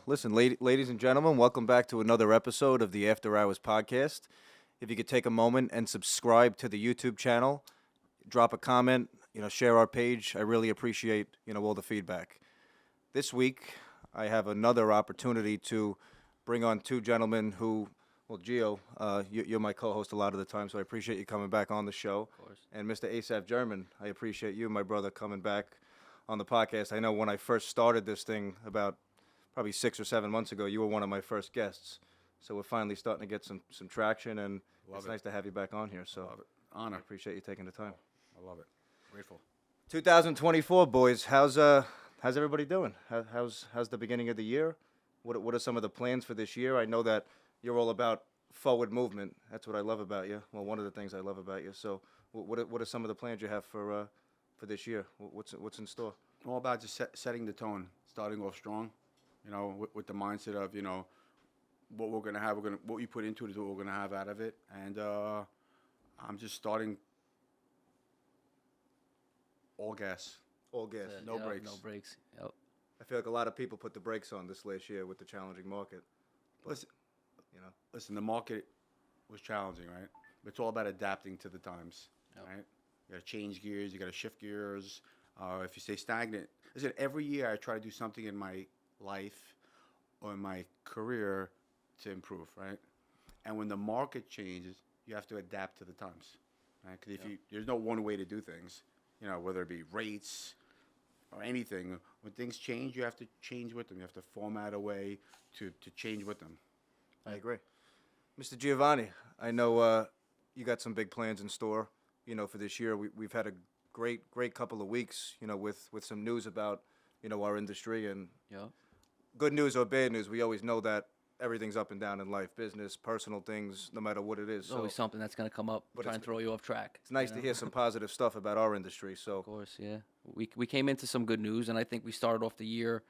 Listen, ladies and gentlemen, welcome back to another episode of the After Hours podcast. If you could take a moment and subscribe to the YouTube channel, drop a comment, share our page. I really appreciate, all the feedback. This week, I have another opportunity to bring on two gentlemen who, well, Gio, you're my co-host a lot of the time, so I appreciate you coming back on the show. Of course. And Mr. Asaf German, I appreciate you, my brother, coming back on the podcast. I know when I first started this thing about probably 6 or 7 months ago, you were one of my first guests. So we're finally starting to get some traction, and it's nice to have you back on here. So Love it. Honor. I appreciate you taking the time. I love it. Grateful. 2024, boys. How's everybody doing? How's the beginning of the year? What are some of the plans for this year? I know that you're all about forward movement. That's what I love about you. Well, one of the things I love about you. So what are some of the plans you have for this year? What's in store? All about just setting the tone, starting off strong, with the mindset of, what we're going to have, what you put into it is what we're going to have out of it. And I'm just starting all gas. All gas. No brakes. No breaks. Yep. I feel like a lot of people put the brakes on this last year with the challenging market. Listen, the market was challenging, right? But it's all about adapting to the times, right? You got to change gears. You got to shift gears. If you stay stagnant, listen, every year I try to do something in my life or in my career to improve, right? And when the market changes, you have to adapt to the times, right? Because there's no one way to do things, whether it be rates or anything. When things change, you have to change with them. You have to format a way to change with them. I agree. Mr. Giovanni, I know you got some big plans in store, for this year. We've had a great couple of weeks, with some news about, our industry. And good news or bad news, we always know that everything's up and down in life, business, personal things, no matter what it is. There's always something that's going to come up, try and throw you off track. It's nice to hear some positive stuff about our industry. So Of course, yeah. We came into some good news, and I think we started off the year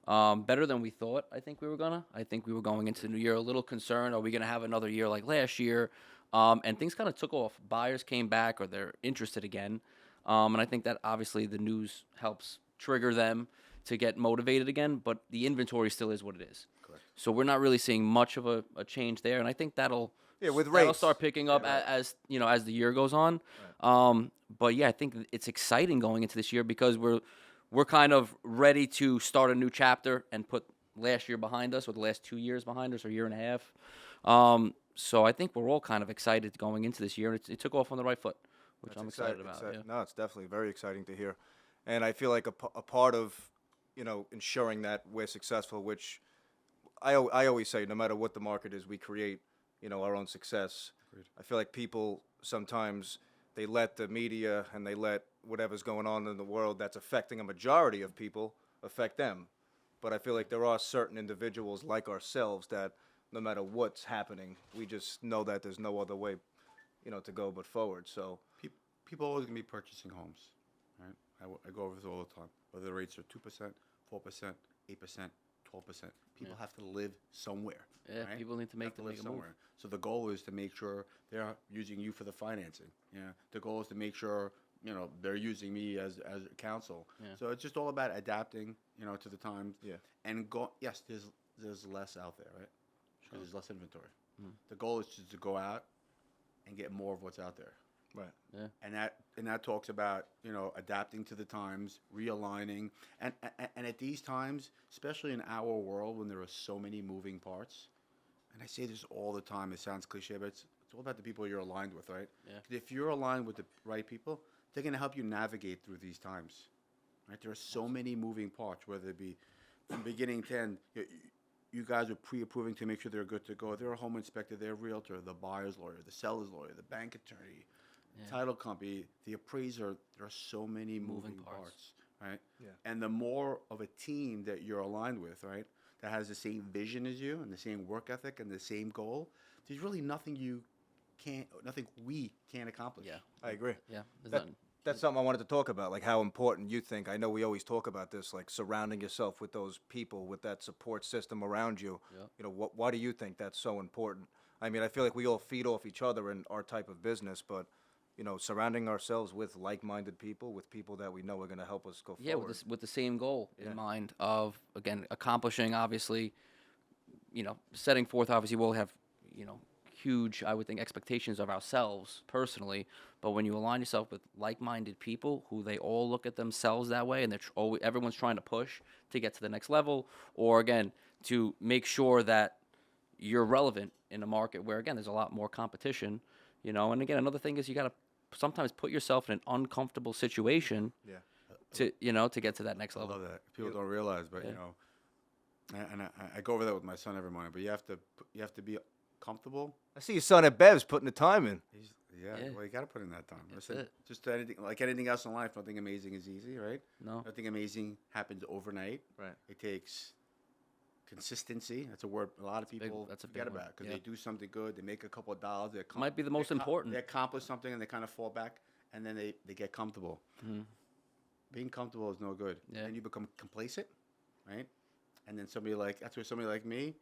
better than we thought. I think we were going into the new year a little concerned. Are we going to have another year like last year? And things kind of took off. Buyers came back, or they're interested again. And I think that obviously the news helps trigger them to get motivated again, but the inventory still is what it is. Correct. So we're not really seeing much of a change there, and I think that'll with that'll rates start picking up as the year goes on. Right. But yeah, I think it's exciting going into this year because we're kind of ready to start a new chapter and put last year behind us, or the last 2 years behind us, or year and a half. So I think we're all kind of excited going into this year, and it took off on the right foot, which I'm excited about. Yeah. No, it's definitely very exciting to hear. And I feel like a part of, ensuring that we're successful, which I always say, no matter what the market is, we create, our own success. Agreed. I feel like people sometimes, they let the media and they let whatever's going on in the world that's affecting a majority of people affect them. But I feel like there are certain individuals like ourselves that no matter what's happening, we just know that there's no other way, to go but forward. So People are always going to be purchasing homes, right? I go over this all the time. Whether the rates are 2%, 4%, 8%, 12%. People have to live somewhere. Yeah, right? people need to make the live move. somewhere. So the goal is to make sure they're using you for the financing. Yeah. The goal is to make sure they're using me as counsel. Yeah. So it's just all about adapting, to the times. Yeah. And yes, there's less out there, right? Because there's less inventory. Mm. The goal is just to go out and get more of what's out there. right. Yeah. And that talks about adapting to the times, realigning, and at these times, especially in our world when there are so many moving parts, and I say this all the time. It sounds cliche, but it's all about the people you're aligned with, right? Yeah. 'Cause if you're aligned with the right people, they're going to help you navigate through these times, right? There are so many moving parts, whether it be from beginning to end. You guys are pre-approving to make sure they're good to go. They're a home inspector, they're a realtor, the buyer's lawyer, the seller's lawyer, the bank attorney, title company, the appraiser. There are so many moving parts, right? Yeah. And the more of a team that you're aligned with, right, that has the same vision as you and the same work ethic and the same goal, there's really nothing we can't accomplish. Yeah. I agree. Yeah. There's That- nothing. That's something I wanted to talk about, like how important you think. I know we always talk about this, like surrounding yourself with those people, with that support system around you. Yeah. Why do you think that's so important? I mean, I feel like we all feed off each other in our type of business, but surrounding ourselves with like-minded people, with people that we know are going to help us go Yeah, forward. with the same goal Yeah. in mind of, again, accomplishing, obviously, setting forth, obviously, we'll have, huge, I would think, expectations of ourselves personally. But when you align yourself with like-minded people who they all look at themselves that way, and everyone's trying to push to get to the next level, or again, to make sure that you're relevant in a market where, again, there's a lot more competition, and again, another thing is you got to sometimes put yourself in an uncomfortable situation Yeah. to get to that next I level. love that. People don't realize, but I go over that with my son every morning. But you have to be comfortable. I see your son at Bev's putting the time in. Yeah, Yeah. well, you got to put in that time. That's Listen, it. just anything else in life, nothing amazing is easy, right? No. Nothing amazing happens overnight. Right. It takes consistency. That's a word a lot of people that's a forget big one. about because Yeah. they do something good, they make a couple of dollars, Might be the most important. They accomplish something and they kind of fall back, and then they get comfortable. Being comfortable is no good. Yeah. And you become complacent, right? And then that's where somebody like me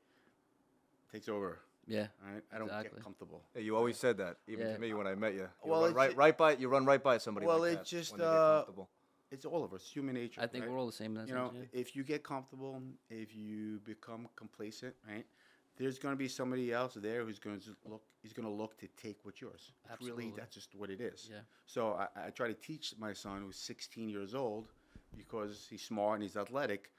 takes over. Yeah. Right? I don't Exactly. get comfortable. Yeah, you always said that, even Yeah. to me when I met you. Well, You run right by somebody well, like it that just, when they get comfortable. It's all of us, human nature. I think right? we're all the same in that You know, sense. if you get comfortable, if you become complacent, right? There's going to be somebody else there who's going to look. He's going to look to take what's yours. Absolutely. Really, that's just what it is. Yeah. So I try to teach my son, who's 16 years old, because he's smart and he's athletic.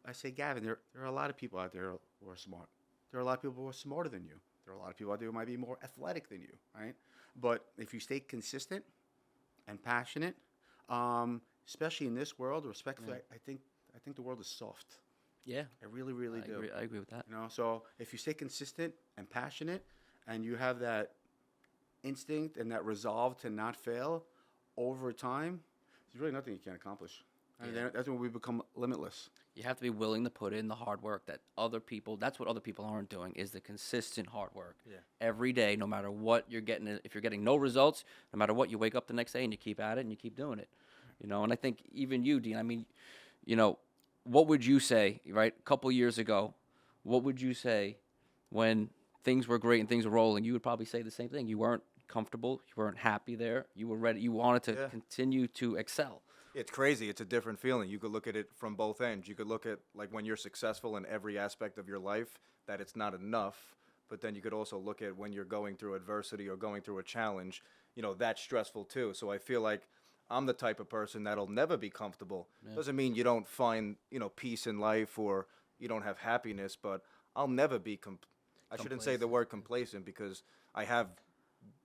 I say, Gavin, there are a lot of people out there who are smart. There are a lot of people who are smarter than you. There are a lot of people out there who might be more athletic than you, right? But if you stay consistent and passionate, especially in this world, respectfully, I think the world is soft. Yeah. I really, really do. I agree with that. So if you stay consistent and passionate, and you have that instinct and that resolve to not fail over time, there's really nothing you can't accomplish. And Yeah. that's when we become limitless. You have to be willing to put in the hard work that's what other people aren't doing, is the consistent hard work. Yeah. Every day, no matter what you're getting, if you're getting no results, no matter what, you wake up the next day and you keep at it and you keep doing it. And I think even you, Dean, I mean, what would you say, right? A couple years ago, what would you say when things were great and things were rolling? You would probably say the same thing. You weren't comfortable. You weren't happy there. You were ready. You wanted to continue to excel. It's crazy. It's a different feeling. You could look at it from both ends. You could look at, like, when you're successful in every aspect of your life, that it's not enough. But then you could also look at when you're going through adversity or going through a challenge, that's stressful too. So I feel like I'm the type of person that'll never be comfortable. Doesn't mean you don't find, peace in life or you don't have happiness, but I'll never be I shouldn't say the word complacent, because I have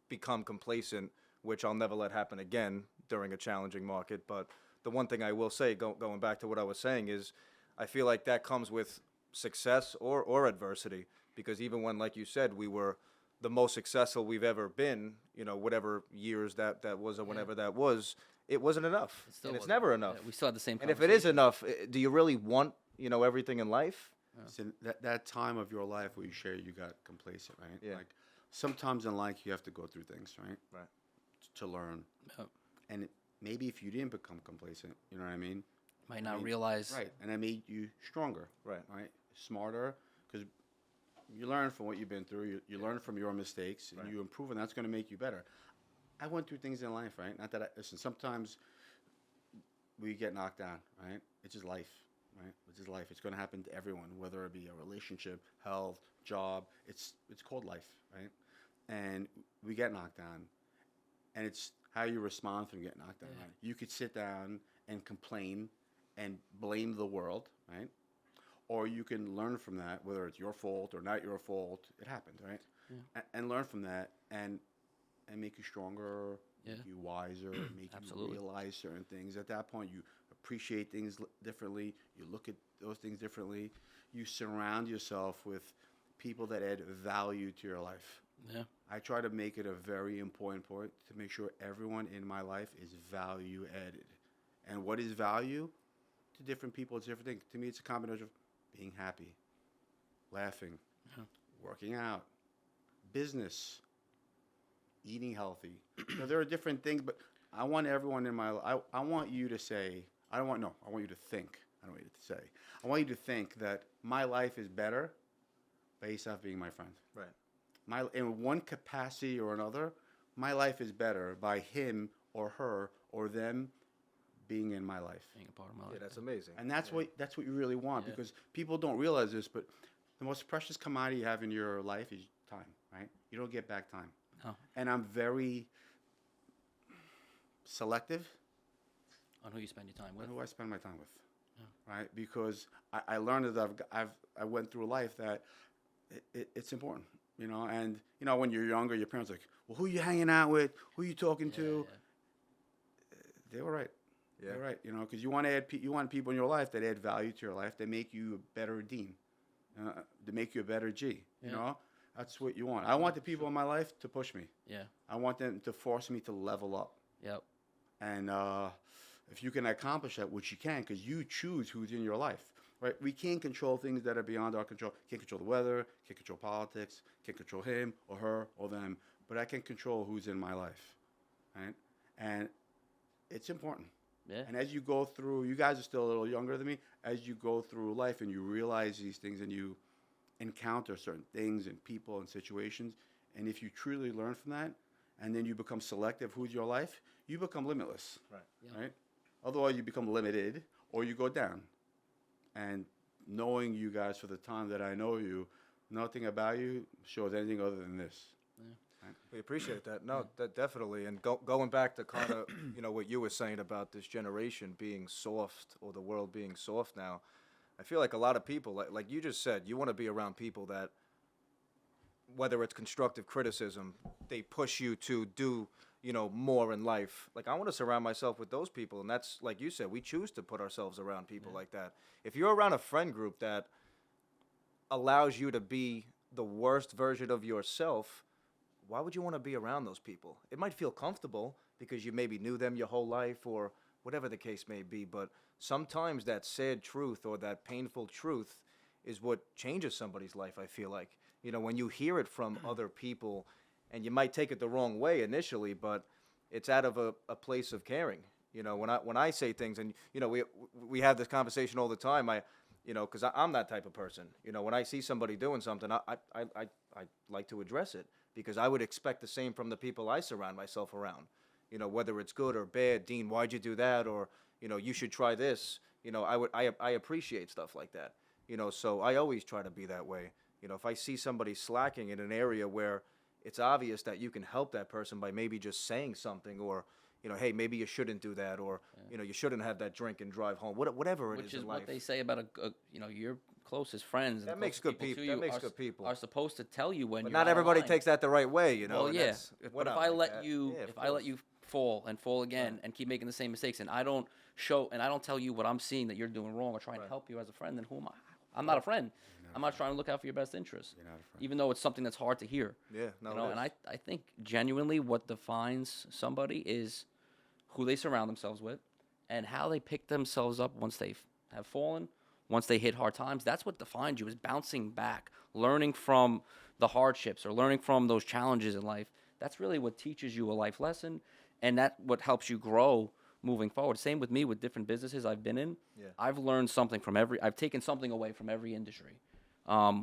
become complacent, which I'll never let happen again during a challenging market. But the one thing I will say, going back to what I was saying, is I feel like that comes with success or adversity, because even when, like you said, we were the most successful we've ever been, whatever years that was or whenever that was, it wasn't enough. And it's never enough. Yeah, we still had the same And if it is enough, do you really want, everything in life? So that time of your life where you share you got complacent, right? Yeah. Like sometimes in life you have to go through things, right? Right. To learn. Yep. And maybe if you didn't become complacent, you know what I mean? Might not realize. Right. And that made you stronger. Right. Right. Smarter, because you learn from what you've been through. You learn from your mistakes, and you improve, and that's going to make you better. I went through things in life, right? Not that listen, sometimes we get knocked down, right? It's just life, right? It's just life. It's going to happen to everyone, whether it be a relationship, health, job. It's called life, right? And we get knocked down, and it's how you respond from getting knocked down, right? You could sit down and complain and blame the world, right? Or you can learn from that, whether it's your fault or not your fault. It happened, right? Yeah. And learn from that and make you stronger, make you wiser, make you realize certain things. At that point, you appreciate things differently. You look at those things differently. You surround yourself with people that add value to your life. Yeah. I try to make it a very important point to make sure everyone in my life is value added. And what is value? To different people, it's different things. To me, it's a combination of being happy, laughing, working out, business, eating healthy. There are different things, but I want everyone in my life, I want you to say, I want you to think. I don't want you to say. I want you to think that my life is better by Asaf being my friend. Right. In one capacity or another, my life is better by him or her or them being in my life. Being a part of my Yeah, life. that's amazing. And that's what you really want, Yeah. because people don't realize this, but the most precious commodity you have in your life is time, right? You don't get back time. No. And I'm very selective On who you spend your time with. on who I spend my time with, right? Because I learned that I went through life that it's important, And when you're younger, your parents are like, well, who you hanging out with? Who you talking to? Yeah. They were right. Yeah. They're right. Because you want to you want people in your life that add value to your life, that make you a better dean, to make you a better G. Yeah. That's what you want. I want the people in my life to push me. Yeah. I want them to force me to level up. Yep. And if you can accomplish that, which you can, because you choose who's in your life, right? We can't control things that are beyond our control. Can't control the weather, can't control politics, can't control him or her or them, but I can control who's in my life, right? And it's important. Yeah. And as you go through, you guys are still a little younger than me, as you go through life and you realize these things and you encounter certain things and people and situations, and if you truly learn from that, and then you become selective who's your life, you become limitless. Right. Yeah. Right? Otherwise, you become limited or you go down. And knowing you guys for the time that I know you, nothing about you shows anything other than this. We appreciate that. No, that definitely. And going back to kind of, what you were saying about this generation being soft, or the world being soft now, I feel like a lot of people, like you just said, you want to be around people that, whether it's constructive criticism, they push you to do, more in life. Like, I want to surround myself with those people. And that's, like you said, we choose to put ourselves around people like that. If you're around a friend group that allows you to be the worst version of yourself, why would you want to be around those people? It might feel comfortable because you maybe knew them your whole life or whatever the case may be, but sometimes that sad truth or that painful truth is what changes somebody's life, I feel like. When you hear it from other people, and you might take it the wrong way initially, but it's out of a place of caring. When I say things, and we have this conversation all the time, because I'm that type of person. When I see somebody doing something, I like to address it, because I would expect the same from the people I surround myself around. Whether it's good or bad. Dean, why'd you do that? Or you should try this. I appreciate stuff like that. So I always try to be that way. If I see somebody slacking in an area where it's obvious that you can help that person by maybe just saying something, or hey, maybe you shouldn't do that, or you shouldn't have that drink and drive home. Whatever it Which is is in what life. they say about your closest friends. And That makes good people. That makes good people. Are supposed to tell you when. But you're not out of everybody line. takes that the right way. Well, and yeah. that's- But we're if not I like let that. you, Yeah, of if I let course. you fall and fall again and keep making the same mistakes, and I don't tell you what I'm seeing that you're doing wrong, or try and help you as a friend, then who am I? I'm not a friend. I'm not trying to look out for your best interests. You're not a friend. Even though it's something that's hard to hear. Yeah, no, And I think genuinely what defines somebody is who they surround themselves with and how they pick themselves up once they have fallen, once they hit hard times. That's what defines you, is bouncing back, learning from the hardships or learning from those challenges in life. That's really what teaches you a life lesson, and that's what helps you grow moving forward. Same with me with different businesses I've been in. Yeah. I've learned something from I've taken something away from every industry.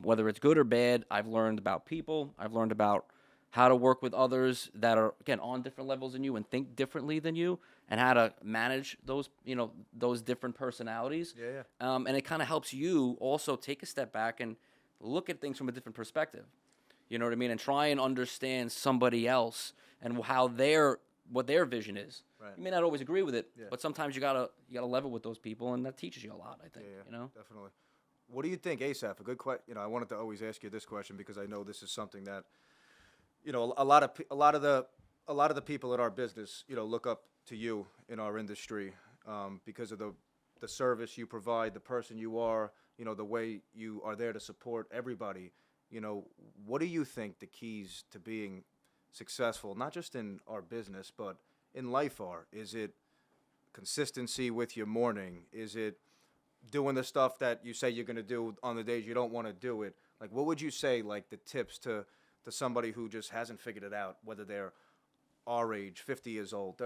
Whether it's good or bad, I've learned about people. I've learned about how to work with others that are, again, on different levels than you and think differently than you, and how to manage those different personalities. Yeah. And it kind of helps you also take a step back and look at things from a different perspective. You know what I mean? And try and understand somebody else and what their vision is. Right. You may not always agree with it, Yeah. but sometimes you gotta level with those people, and that teaches you a lot, I think. Yeah, definitely. What do you think, Asaf? A good question. I wanted to always ask you this question because I know this is something that, a lot of the people in our business, look up to you in our industry, because of the service you provide, the person you are, the way you are there to support everybody. What do you think the keys to being successful, not just in our business, but in life are? Is it consistency with your morning? Is it doing the stuff that you say you're going to do on the days you don't want to do it? Like, what would you say, like, the tips to somebody who just hasn't figured it out, whether they're our age, 50 years old?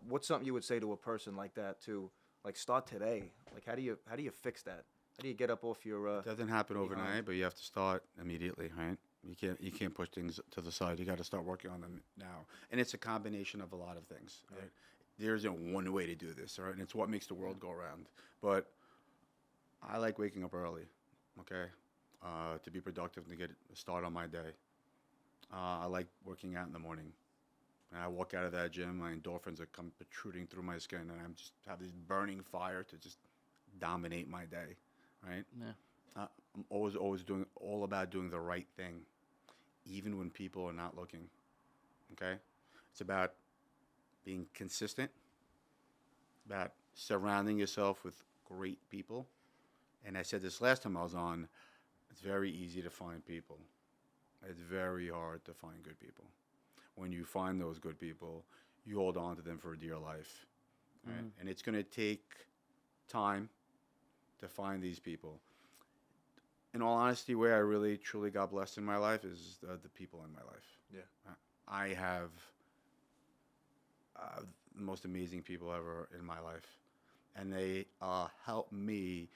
What's something you would say to a person like that to, like, start today? Like, how do you fix that? How do you get up off your... It doesn't happen overnight, but you have to start immediately, right? You can't push things to the side. You got to start working on them now, and it's a combination of a lot of things. Right? There isn't one way to do this, right? And it's what makes the world go around. But I like waking up early, okay, to be productive and to get a start on my day. I like working out in the morning. And I walk out of that gym, my endorphins are come protruding through my skin, and I'm just have this burning fire to just dominate my day, right? Yeah. I'm always doing all about doing the right thing, even when people are not looking. Okay, it's about being consistent, about surrounding yourself with great people. And I said this last time I was on. It's very easy to find people. It's very hard to find good people. When you find those good people, you hold on to them for dear life, right? And it's going to take time to find these people. In all honesty, where I really truly got blessed in my life is the people in my life. Yeah. I have the most amazing people ever in my life, and they help me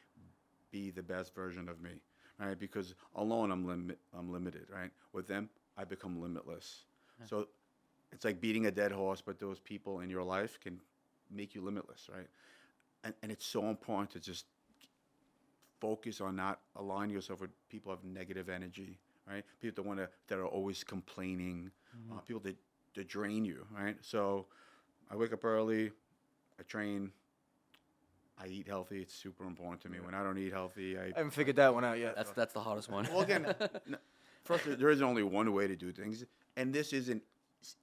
be the best version of me, right? Because alone I'm limited, right? With them, I become limitless. Yeah. So it's like beating a dead horse, but those people in your life can make you limitless, right? And it's so important to just focus on not aligning yourself with people of negative energy, right? People that are always complaining, people that drain you, right? So I wake up early, I train, I eat healthy. It's super important to me. When I don't eat healthy, I haven't figured that one out yet. That's the hardest one. Well, again, first, there is only one way to do things, and this isn't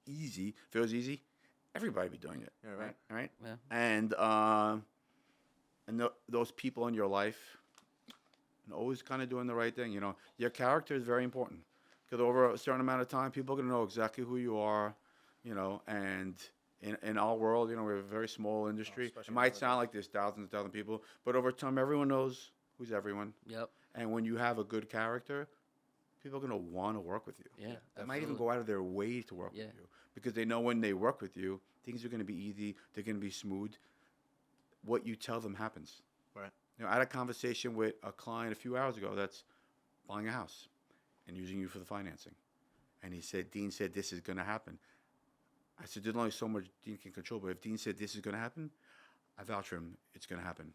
easy. If it was easy, everybody would be doing it. Yeah, right. Right. Yeah. And those people in your life, and always kind of doing the right thing. You know, your character is very important because over a certain amount of time, people are going to know exactly who you are. You know, and in our world, you know, we're a very small industry. It might sound like there's thousands and thousands of people, but over time, everyone knows who's everyone. Yep. And when you have a good character, people are going to want to work with you. Yeah. They might even go out of their way to work with you because they know when they work with you, things are going to be easy. They're going to be smooth. What you tell them happens. Right. You know, I had a conversation with a client a few hours ago that's buying a house and using you for the financing. And he said, Dean said this is going to happen. I said, there's only so much Dean can control, but if Dean said this is going to happen, I vouch for him, it's going to happen.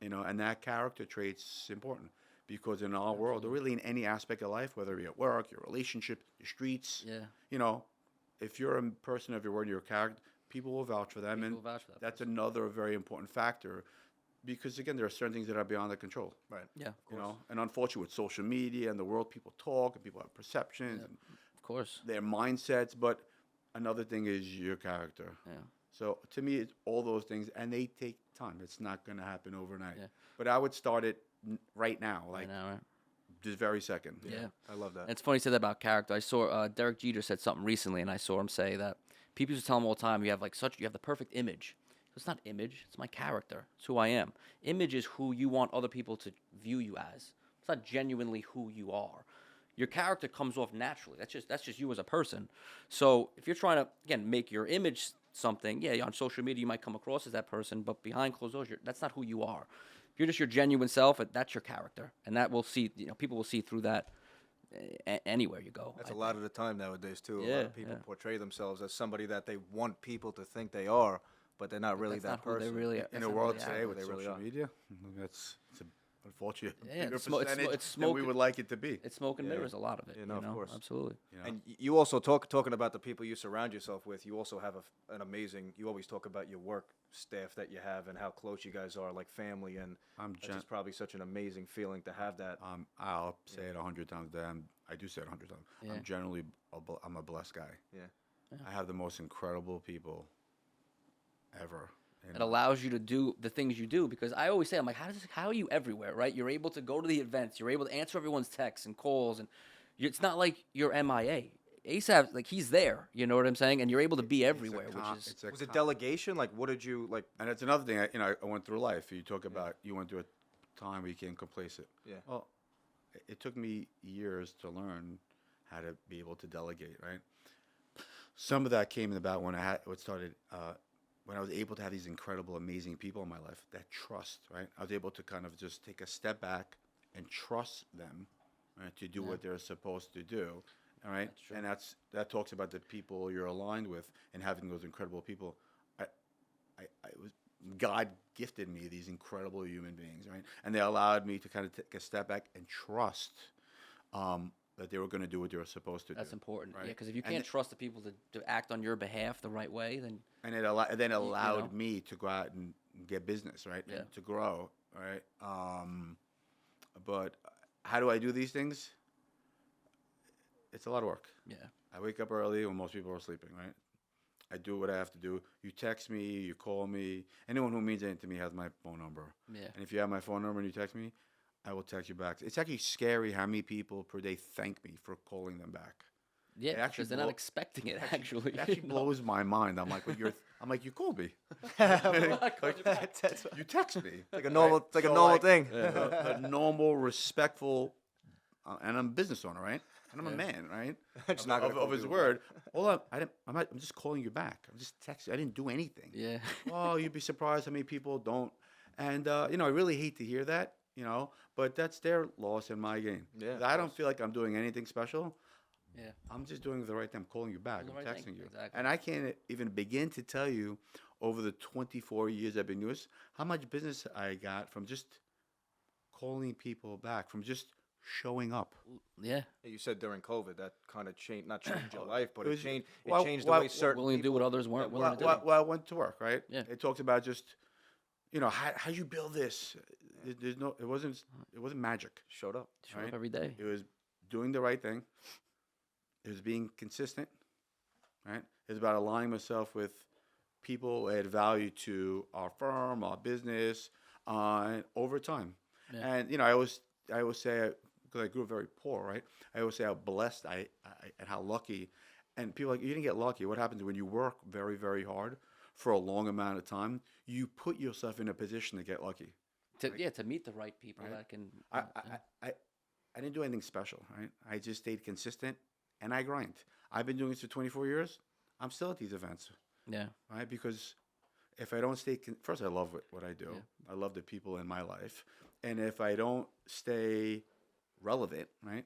You know, and that character trait's important because in our world, or really in any aspect of life, whether it be at work, your relationship, your streets, you know, if you're a person of your word, your character, people will vouch for them. People and will vouch for that that's person. another very important factor because, again, there are certain things that are beyond their control. Right. Yeah. Of You course. know, and unfortunately with social media and the world, people talk and people have perceptions and Of course. their mindsets, but another thing is your character. Yeah. So to me, it's all those things, and they take time. It's not going to happen overnight. Yeah. But I would start it right now, like Right now, right? this very second. Yeah. I love that. And it's funny you said that about character. I saw Derek Jeter said something recently, and I saw him say that people used to tell him all the time, you have the perfect image. It's not image. It's my character. It's who I am. Image is who you want other people to view you as. It's not genuinely who you are. Your character comes off naturally. That's just you as a person. So if you're trying to, again, make your image something, on social media you might come across as that person, but behind closed doors, that's not who you are. If you're just your genuine self, that's your character, and that will see. People will see through that anywhere you go. That's a lot of the time nowadays too. A lot Yeah, of people yeah. portray themselves as somebody that they want people to think they are, but they're not really that's that not who they person. really are. In That's a not world really today how with they really social are. media, it's a unfortunately Yeah, bigger it's smoke- it's percentage smoke- than we would like it to be. It's smoke and mirrors, a lot of it. Yeah, no, of course. Absolutely. You know? And you also talking about the people you surround yourself with. You also have an amazing. You always talk about your work staff that you have and how close you guys are, like family, and that's just probably such an amazing feeling to have that. I'll say it 100 times a day. I do say it 100 times. Yeah. I'm generally I'm a blessed guy. Yeah. I have the most incredible people ever. It allows you to do the things you do because I always say, I'm like, how are you everywhere, right? You're able to go to the events. You're able to answer everyone's texts and calls, and it's not like you're MIA. Asaf, like he's there. You know what I'm saying? And you're able to be everywhere, which is Was it delegation? Like, what did you like? And it's another thing. I went through life. You talk about you went through a time where you became complacent. Yeah. Well, it took me years to learn how to be able to delegate. Right. Some of that came about when when I was able to have these incredible, amazing people in my life, that trust, right? I was able to kind of just take a step back and trust them, right, to do Yeah. what they're supposed to do. All right, That's true. and that talks about the people you're aligned with and having those incredible people. I was God gifted me these incredible human beings, right? And they allowed me to kind of take a step back and trust that they were going to do what they were supposed to That's do. important. Right? Yeah, because if you And can't trust the people to act on your behalf the right way, then and it then allowed know? me to go out and get business, right? Yeah. And to grow, right? But how do I do these things? It's a lot of work. yeah, I wake up early when most people are sleeping, right? I do what I have to do. You text me, you call me. Anyone who means anything to me has my phone number. yeah, And if you have my phone number and you text me, I will text you back. It's actually scary how many people per day thank me for calling them back. yeah. actually Because they're not blow- expecting it. Actually, It actually you know? blows my mind. I'm like, I'm like, you called me. That's You text me. like a normal, Right? it's like a So, normal like, thing. The normal, respectful, and I'm a business owner, right? And I'm a Yeah. man, right? Just not gonna of call his people word. Hold on, I'm just calling you back. I'm just texting. I didn't do anything. Yeah, Oh, you'd be surprised how many people don't. And I really hate to hear that. But that's their loss in my game. Yeah, of I don't course. feel like I'm doing anything special. yeah. I'm just doing the right thing. I'm calling you back. Doing I'm the right thing, texting you. exactly. And I can't even begin to tell you over the 24 years I've been doing this, how much business I got from just calling people back, from just showing up. Yeah. You said during COVID that kind of changed, not changed your life, but It it was- changed. It well, changed well, the way certain Willing to do what people- others weren't Yeah, willing to do. Well, I went to work, right? Yeah. It talked about just, how you build this. It wasn't magic. showed up. Show right? up every day. It was doing the right thing. It was being consistent, right? It was about aligning myself with people who add value to our firm, our business, and over time. Yeah. And I always say, because I grew up very poor, right? I always say how blessed I and how lucky. And people are like, you didn't get lucky. What happens when you work very, very hard for a long amount of time? You put yourself in a position to get lucky. To meet the right people Right. that can. I didn't do anything special, right? I just stayed consistent and I grind. I've been doing this for 24 years. I'm still at these events, Yeah. right? Because if I don't stay, first, I love what I do. Yeah. I love the people in my life. And if I don't stay relevant, right?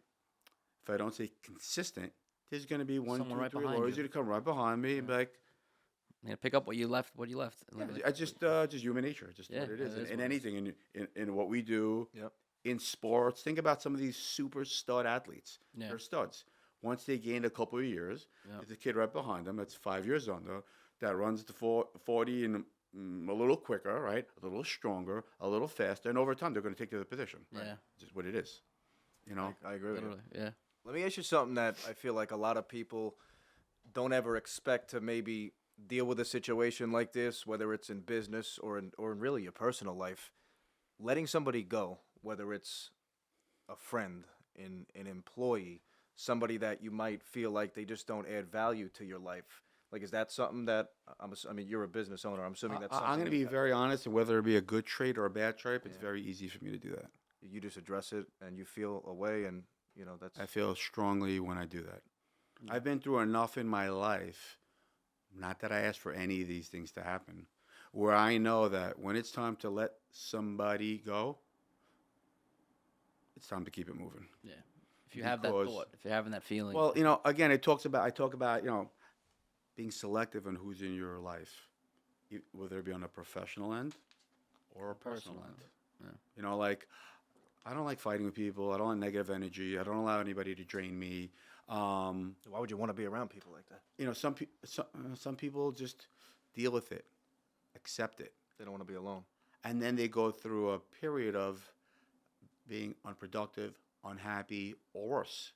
If I don't stay consistent, there's going to be one, Someone two, right three behind lawyers you. going to come right behind me and be like, Yeah. Pick up what you left. What you left. I just human nature, just Yeah, what it is. that is In what it is. anything, in what we do, Yep. in sports. Think about some of these super stud athletes. Yeah. They're studs. Once they gain a couple of years, Yeah. there's a kid right behind them that's 5 years under that runs the 40 and a little quicker, right? A little stronger, a little faster, and over time they're going to take to the position. Right? Yeah. Just what it is. I agree with you. Literally. Yeah. Let me ask you something that I feel like a lot of people don't ever expect to maybe deal with a situation like this, whether it's in business or in really your personal life. Letting somebody go, whether it's a friend, an employee, somebody that you might feel like they just don't add value to your life. Like, is that something that I mean, you're a business owner. I'm assuming that's something I'm going to be very honest, and whether it be a good trait or a bad trait, it's very easy for me to do that. you just address it and you feel a way, and that's I feel strongly when I do that. I've been through enough in my life, not that I asked for any of these things to happen, where I know that when it's time to let somebody go, it's time to keep it moving. Yeah. If you have that Because- thought, if you're having that feeling. Well, again, I talk about, being selective on who's in your life, whether it be on a professional end or a personal end. Yeah. Like, I don't like fighting with people. I don't like negative energy. I don't allow anybody to drain me. why would you want to be around people like that? Some people just deal with it, accept it, They don't want to be alone. and then they go through a period of being unproductive, unhappy, or worse.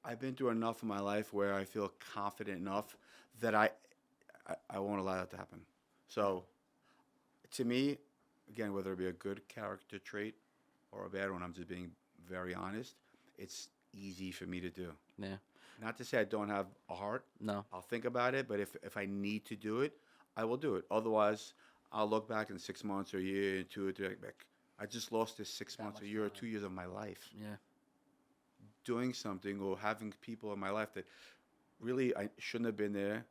I've been through enough in my life where I feel confident enough that I won't allow that to happen. So, to me, again, whether it be a good character trait or a bad one, I'm just being very honest. It's easy for me to do. Yeah. Not to say I don't have a heart. No. I'll think about it, but if I need to do it, I will do it. Otherwise, I'll look back in 6 months or a year, 2 or 3, like, I just lost this 6 months, a year, or 2 years of my life Yeah. doing something or having people in my life that really I shouldn't have been there,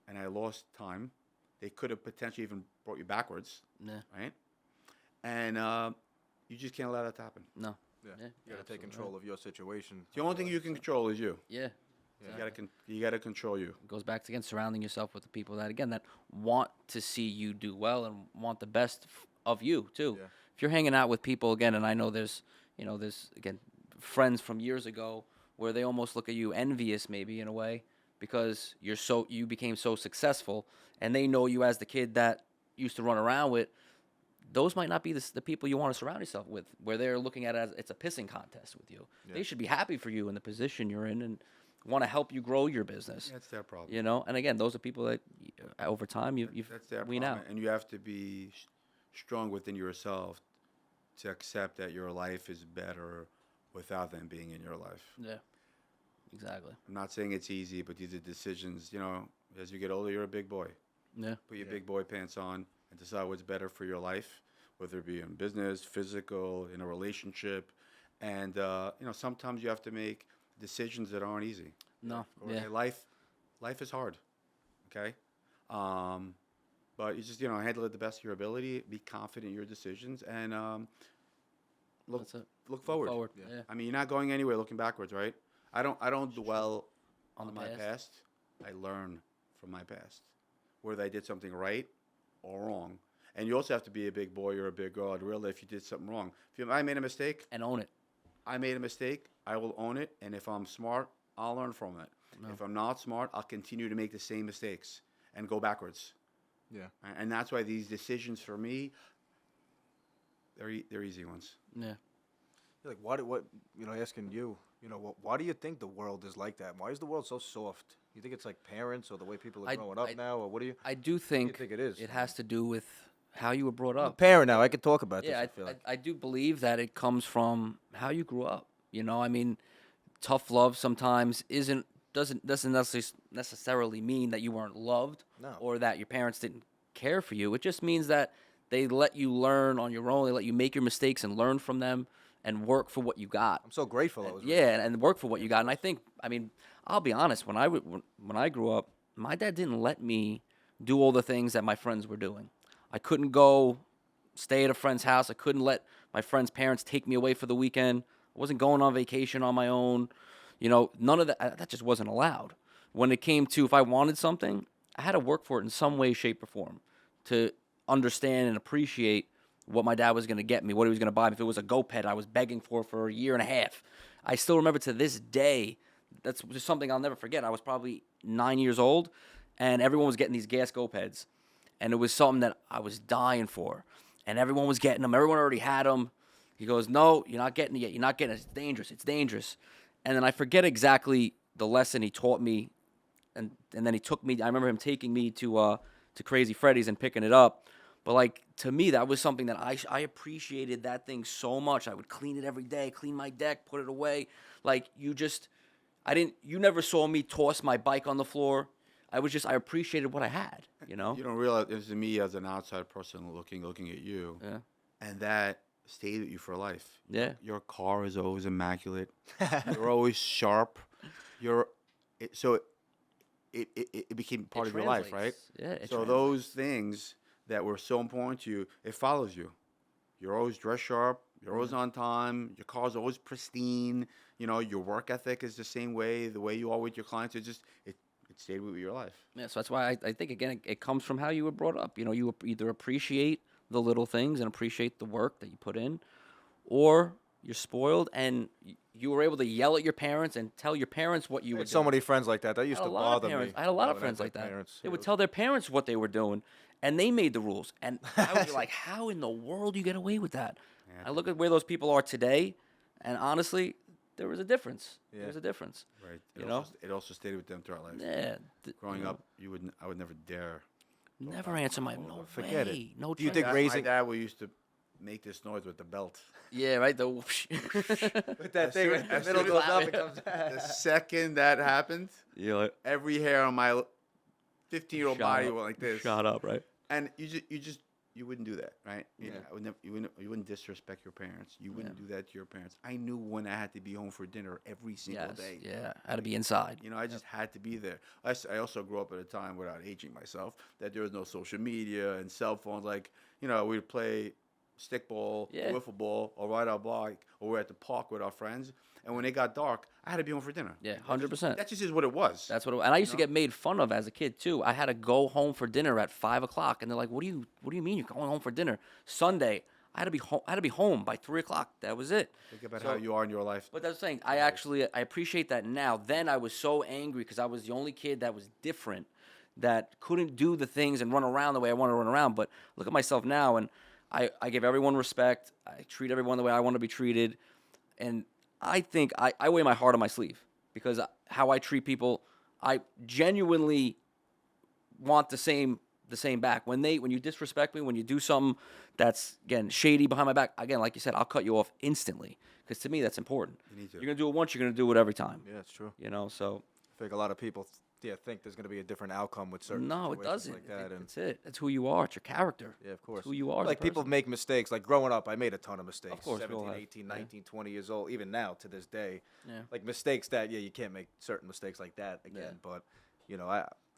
and I lost time. They could have potentially even brought you backwards, Yeah. right? And you just can't allow that to happen. No. Yeah. Yeah, You got to take absolutely. control of your situation. The only thing you can control is you. Yeah. You gotta control you. It goes back to, again, surrounding yourself with the people that, again, that want to see you do well and want the best of you too. Yeah. If you're hanging out with people, again, and I know there's again friends from years ago where they almost look at you envious, maybe in a way, because you became so successful, and they know you as the kid that used to run around with. Those might not be the people you want to surround yourself with, where they're looking at it as it's a pissing contest with you. Yeah. They should be happy for you in the position you're in and want to help you grow your business. That's their problem. And again, those are people that over time you've That's their wean problem. out. And you have to be strong within yourself to accept that your life is better without them being in your life. Yeah, exactly. I'm not saying it's easy, but these are decisions. As you get older, you're a big boy. Yeah, Put your big boy pants on and decide what's better for your life, whether it be in business, physical, in a relationship. And, sometimes you have to make decisions that aren't easy. no, Okay? yeah, Life is hard, okay? But you just, handle it the best of your ability, be confident in your decisions, and look that's it. look forward. Yeah. I mean, you're not going anywhere looking backwards, right? I don't dwell On on the my past. past. I learn from my past, whether I did something right or wrong. And you also have to be a big boy or a big girl. Really, if you did something wrong, if I made a mistake, And own it. I made a mistake. I will own it, and if I'm smart, I'll learn from it. No. If I'm not smart, I'll continue to make the same mistakes and go backwards. Yeah. And that's why these decisions for me, they're easy ones. Yeah. Like, asking you, why do you think the world is like that? Why is the world so soft? You think it's like parents or the way people are growing up now, or what do you? I do think think it is? It has to do with how you were brought I'm a up. parent now. I could talk about Yeah, this. I feel like. I do believe that it comes from how you grew up. I mean, tough love sometimes doesn't necessarily mean that you weren't loved No. or that your parents didn't care for you. It just means that they let you learn on your own. They let you make your mistakes and learn from them and work for what you got. I'm so grateful. I was Yeah, and work for what you got. And I mean, I'll be honest. When I grew up, my dad didn't let me do all the things that my friends were doing. I couldn't go stay at a friend's house. I couldn't let my friends' parents take me away for the weekend. I wasn't going on vacation on my own. None of that. That just wasn't allowed. When it came to if I wanted something, I had to work for it in some way, shape, or form to understand and appreciate what my dad was going to get me, what he was going to buy me. If it was a GoPed I was begging for a year and a half. I still remember to this day, that's just something I'll never forget. I was probably 9 years old, and everyone was getting these gas GoPeds. And it was something that I was dying for. And everyone was getting them. Everyone already had them. He goes, no, you're not getting it yet. You're not getting it. It's dangerous. It's dangerous. And then I forget exactly the lesson he taught me. And then he took me. I remember him taking me to Crazy Freddy's and picking it up. But, to me, that was something that I appreciated that thing so much. I would clean it every day, clean my deck, put it away. You never saw me toss my bike on the floor. I appreciated what I had, You don't realize it's me as an outside person looking at you, Yeah. and that stayed with you for life. Yeah. Your car is always immaculate. You're always sharp. It became part of your life, right? translates. Yeah, it So translates. those things that were so important to you, it follows you. You're always dressed sharp. You're always on time. Your car's always pristine. Your work ethic is the same way. The way you are with your clients, it stayed with your life. Yeah, so that's why I think, again, it comes from how you were brought up. You either appreciate the little things and appreciate the work that you put in, or you're spoiled and you were able to yell at your parents and tell your parents what you I were had doing. so many friends like that. That used I had to a lot of bother parents. me. I had a lot of when I friends had like that. parents. They It would was- tell their parents what they were doing, and they made the rules. And I would be like, how in the world do you get away with that? Yeah. I look at where those people are today, and honestly, there was a difference. Yeah. There was a difference. Right. You It also stayed with them throughout life. Yeah. Growing up, I would never dare. Never answer my no Forget it. way. No Do you chance. think My raising dad used to make this noise with the belt. Yeah, right. The whoosh. with that As thing, soon- right, the as middle soon goes as- up, it comes The second that happened, You're like, every hair on my 15-year-old shut body up. went like this. Shut up, right? And you wouldn't do that, right? Yeah. You wouldn't disrespect your parents. You wouldn't do that to your parents. I knew when I had to be home for dinner every single Yes. day. Yeah. Had to be inside. I just had to be there. I also grew up at a time, without aging myself, that there was no social media and cell phones. We'd play stickball, Yeah. wiffle ball, or ride our bike, or we're at the park with our friends. And when it got dark, I had to be home for dinner. Yeah, 100%. That just is what it was. That's what. And I used to get made fun of as a kid too. I had to go home for dinner at 5 o'clock, and they're like, "What do you mean you're going home for dinner Sunday?" I had to be home. I had to be home by 3 o'clock. That was it. Think about how you are in your life. But that's the thing. I appreciate that now. Then I was so angry because I was the only kid that was different, that couldn't do the things and run around the way I wanted to run around. But look at myself now, and I give everyone respect. I treat everyone the way I want to be treated, and I think I wear my heart on my sleeve because how I treat people, I genuinely want the same back. When you disrespect me, when you do something that's, again, shady behind my back, again, like you said, I'll cut you off instantly because to me that's important. You need to. You're gonna do it once, you're gonna do it every time. Yeah, it's true. So I think a lot of people think there's going to be a different outcome with certain no, it situations doesn't. like that. And That's it. That's who you are. It's your character. yeah, of course. It's who you are. as a Like people person. make mistakes. Like growing up, I made a ton of mistakes. Of course, we all 17, have. 18, Yeah. 19, 20 years old, even now to this day. Yeah. Like mistakes that you can't make certain mistakes like that again. But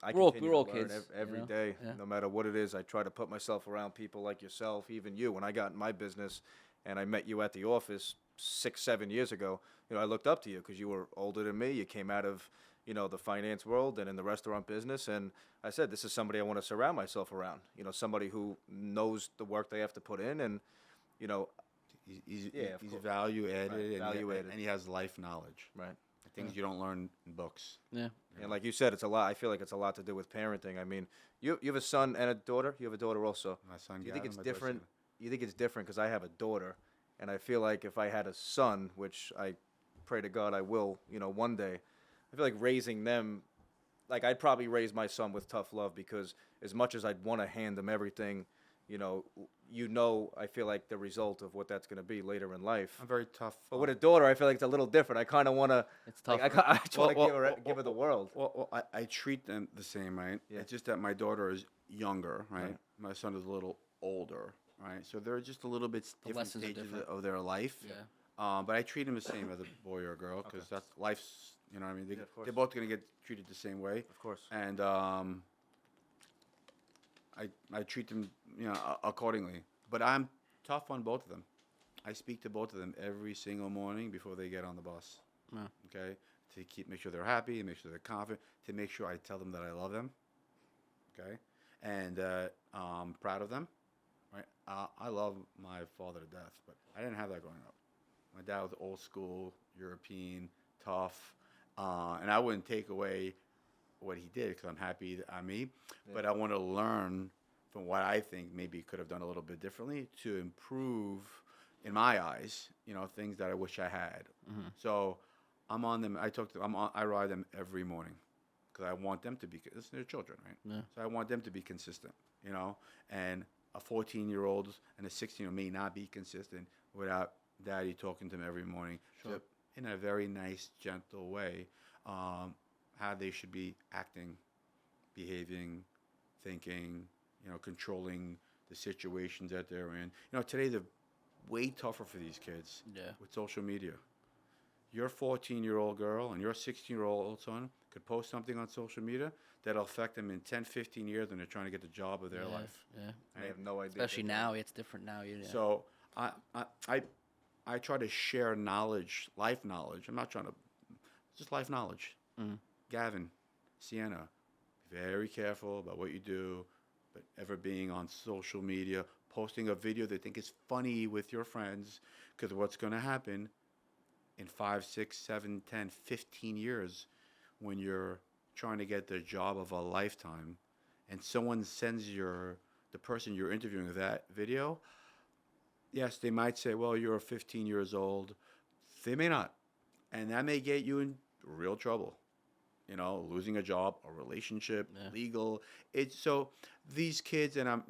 I We're all- continue we're all to learn kids, every you know? day, Yeah. no matter what it is. I try to put myself around people like yourself, even you. When I got in my business, and I met you at the office 6, 7 years ago, I looked up to you because you were older than me. You came out of the finance world and in the restaurant business, and I said, this is somebody I want to surround myself around. Somebody who knows the work they have to put in, and He's Yeah, of course. value added, Right, and, value he, added. and he has life knowledge. right. Things you don't learn in books. Yeah. And like you said, it's a lot. I feel like it's a lot to do with parenting. I mean, you have a son and a daughter. You have a daughter also. My son, Do you think Gavin, it's my daughter, different? Sarah. You think it's different because I have a daughter, and I feel like if I had a son, which I pray to God I will, one day, I feel like raising them, like I'd probably raise my son with tough love because as much as I'd want to hand him everything, I feel like the result of what that's going to be later in life. I'm very tough. But with a daughter, I feel like it's a little different. I kind of want to. It's tough. I just want to Well, give her the world. Well, I treat them the same, right? Yeah. It's just that my daughter is younger, right? Right. My son is a little older, right? So they're just a little bit different lessons are stages different. of their life. Yeah. But I treat them the same as a boy or a girl because that's life's. You know what I mean? Yeah, of course. They're both gonna get treated the same way. Of course. And I treat them accordingly. But I'm tough on both of them. I speak to both of them every single morning before they get on the bus. Yeah. Okay, to make sure they're happy, make sure they're confident, to make sure I tell them that I love them. Okay, and I'm proud of them. Right, I love my father to death, but I didn't have that growing up. My dad was old school, European, tough, and I wouldn't take away what he did because I'm happy that I'm me. But I want to learn from what I think maybe could have done a little bit differently to improve, in my eyes, things that I wish I had. Mm-hmm. So I'm on them. I ride them every morning because I want them to be. They're children, right? Yeah. So I want them to be consistent. And a 14-year-old and a 16-year-old may not be consistent without daddy talking to them every morning. Sure. So in a very nice, gentle way, how they should be acting, behaving, thinking, controlling the situations that they're in. Today they're way tougher for these kids with social media. Your 14-year-old girl and your 16-year-old son could post something on social media that'll affect them in 10, 15 years when they're trying to get the job of their life. Yeah. I have no idea. Especially now, it's different now. Yeah. So I try to share knowledge, life knowledge. I'm not trying to, just life knowledge. Mm-hmm. Gavin, Sienna, be very careful about what you do, but ever being on social media, posting a video they think is funny with your friends, because what's going to happen in 5, 6, 7, 10, 15 years when you're trying to get the job of a lifetime and someone sends the person you're interviewing that video, yes, they might say, well, you're 15 years old. They may not. And that may get you in real trouble. Losing a job, a relationship, legal. It's so these kids, and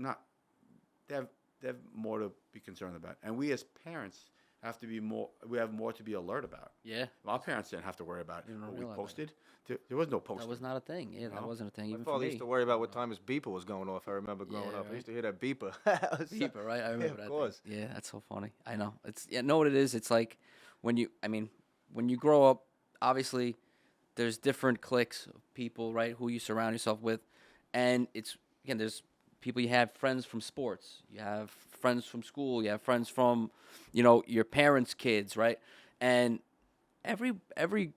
they have more to be concerned about. And we as parents have to be more, we have more to be alert about. Yeah. Our parents didn't have to worry about You don't what we realize that. posted. There was no posting. That was not a thing. Yeah, that No? wasn't a thing My even for father me. used to worry about what time his beeper was going off. I remember growing Yeah, up. I right. used to hear that beeper. Beeper, right? I remember of that. course. Thing. Yeah, that's so funny. I know. Know what it is? It's like when you grow up, obviously, there's different cliques of people, right? Who you surround yourself with, and there's people you have friends from sports, you have friends from school, you have friends from, your parents' kids, right? And every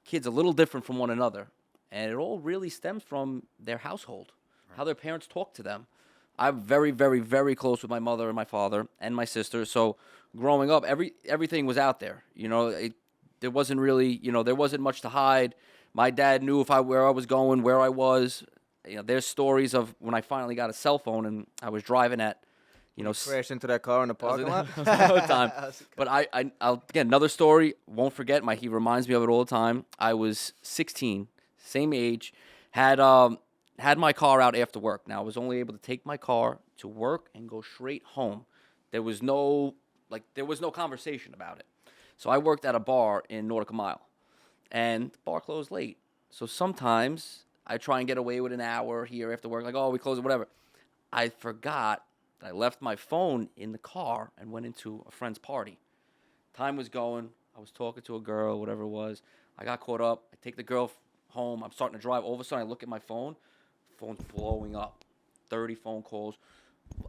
kid's a little different from one another, and it all really stems from their household, how their parents talk to them. I'm very, very, very close with my mother and my father and my sister. So growing up, everything was out there. There wasn't really, there wasn't much to hide. My dad knew where I was going, where I was. There's stories of when I finally got a cell phone and I was driving at, Crashed into that car in the parking lot. all the time. But I'll again, another story. Won't forget. He reminds me of it all the time. I was 16, same age, had my car out after work. Now I was only able to take my car to work and go straight home. There was no conversation about it. So I worked at a bar in Nautical Mile, and the bar closed late. So sometimes I try and get away with an hour here after work, like, oh, we close it, whatever. I forgot that I left my phone in the car and went into a friend's party. Time was going. I was talking to a girl, whatever it was. I got caught up. I take the girl home. I'm starting to drive. All of a sudden, I look at my phone. Phone's blowing up. 30 phone calls.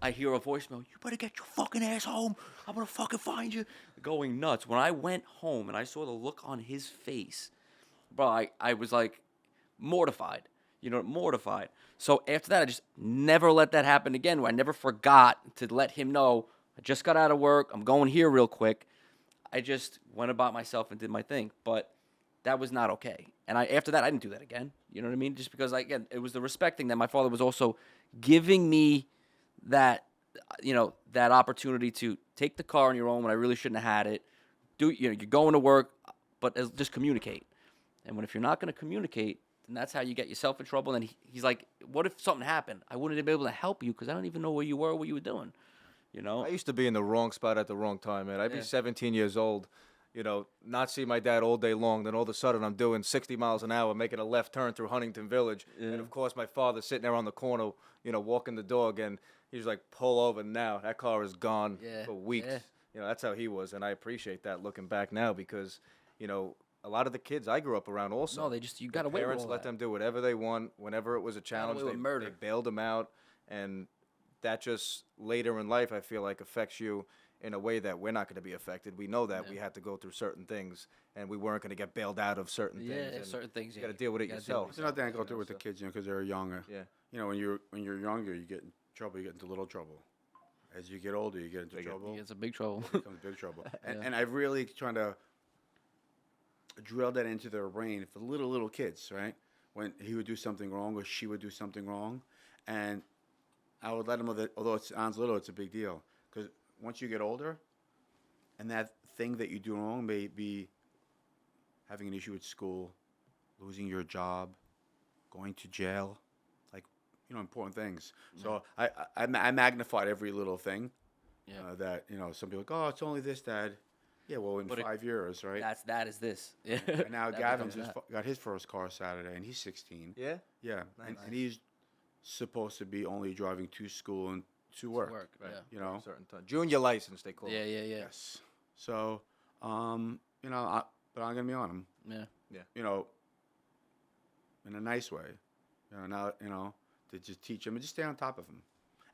I hear a voicemail. You better get your fucking ass home. I'm going to fucking find you. Going nuts. When I went home and I saw the look on his face, bro, I was like mortified. Mortified. So after that, I just never let that happen again. I never forgot to let him know, I just got out of work. I'm going here real quick. I just went about myself and did my thing. But that was not okay. And after that, I didn't do that again. You know what I mean? Just because, again, it was the respect thing that my father was also giving me that, that opportunity to take the car on your own when I really shouldn't have had it. You're going to work, but just communicate. And if you're not going to communicate, then that's how you get yourself in trouble. And he's like, what if something happened? I wouldn't be able to help you because I don't even know where you were or what you were doing. I used to be in the wrong spot at the wrong time, man. I'd be 17 years old, not see my dad all day long. Then all of a sudden I'm doing 60 miles an hour, making a left turn through Huntington Village. Yeah. And, of course, my father's sitting there on the corner, walking the dog. And he's like, pull over now. That car is gone for weeks. Yeah. That's how he was. And I appreciate that looking back now because, a lot of the kids I grew up around also. No, you got to wait. Parents let them do whatever they want. Whenever it was a challenge, they bailed them out. And that just later in life, I feel like, affects you in a way that we're not going to be affected. We know that we had to go through certain things, and we weren't going to get bailed out of certain things. Yeah, certain things. You got to deal with it yourself. It's not that I go through with the kids, because they're younger. Yeah. When you're younger, you get in trouble. You get into little trouble. As you get older, you get into trouble. It's a big trouble. It becomes big trouble. And I've really trying to drill that into their brain for little kids, right? When he would do something wrong or she would do something wrong, and I would let them know that although it sounds little, it's a big deal. Because once you get older, and that thing that you do wrong may be having an issue at school, losing your job, going to jail, like, important things. So I magnified every little thing that, some people go, oh, it's only this, Dad. Yeah, well, in 5 years, right? That is this. Yeah. And now Gavin just got his first car Saturday, and he's 16. Yeah? Yeah. Nice. And he's supposed to be only driving to school and to work. Right. You Certain time. Junior license, they call it. Yeah. Yes. So, but I'm going to be on him. Yeah. In a nice way. Now, to just teach him and just stay on top of him.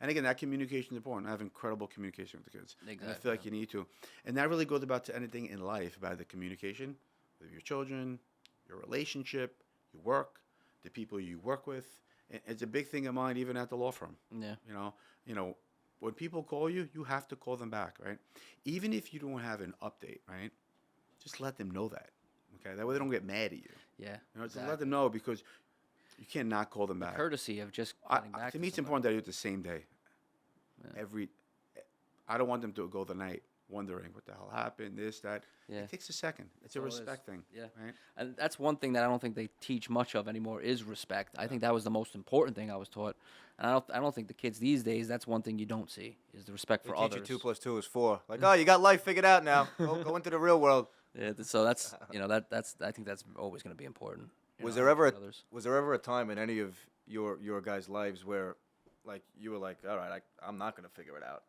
And again, that communication is important. I have incredible communication with the kids. Exactly. And I feel like you need to. And that really goes about to anything in life, about the communication with your children, your relationship, your work, the people you work with. It's a big thing of mine, even at the law firm. Yeah. When people call you, you have to call them back, right? Even if you don't have an update, right? Just let them know that. Okay, that way they don't get mad at you. Yeah. Just let them know, because you can't not call them back. Courtesy of just getting back to me, it's important that I do it the same day. Yeah. I don't want them to go the night wondering what the hell happened, this, that. Yeah. It takes a second. It's a respect thing. Yeah. Right? And that's one thing that I don't think they teach much of anymore is respect. I think that was the most important thing I was taught. And I don't think the kids these days, that's one thing you don't see, is the respect for others. Teach you 2 + 2 is 4. Like, oh, you got life figured out now. Go into the real world. Yeah, so that's I think that's always going to be important. Was there ever a time in any of your guys' lives where, like, you were like, all right, I'm not going to figure it out,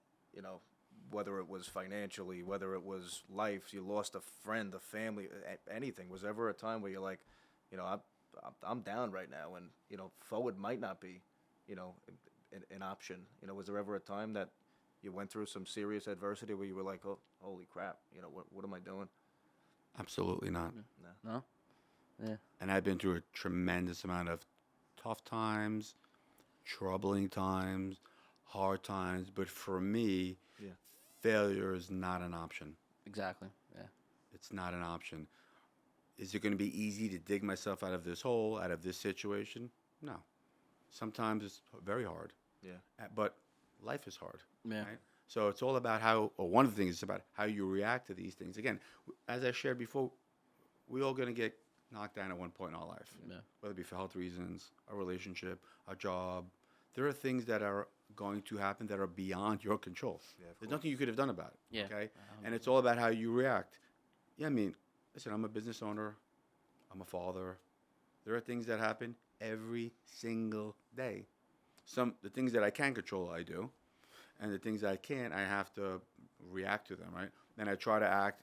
whether it was financially, whether it was life, you lost a friend, a family, anything. Was there ever a time where you're like, I'm down right now, and forward might not be, an option? You know, was there ever a time that you went through some serious adversity where you were like, oh, holy crap, you know, what am I doing? Absolutely not. No. Yeah. And I've been through a tremendous amount of tough times, troubling times, hard times. But for me, Yeah. failure is not an option. Exactly. Yeah. It's not an option. Is it going to be easy to dig myself out of this hole, out of this situation? No. Sometimes it's very hard. Yeah. But life is hard. Yeah. Right? So it's all about one of the things is about how you react to these things. Again, as I shared before, we're all going to get knocked down at one point in our life, Yeah. whether it be for health reasons, a relationship, a job. There are things that are going to happen that are beyond your control. Yeah, of There's course. nothing you could have done about it. Yeah. Okay? And it's all about how you react. Yeah, I mean, listen, I'm a business owner. I'm a father. There are things that happen every single day. The things that I can control, I do. And the things I can't, I have to react to them, right? And I try to act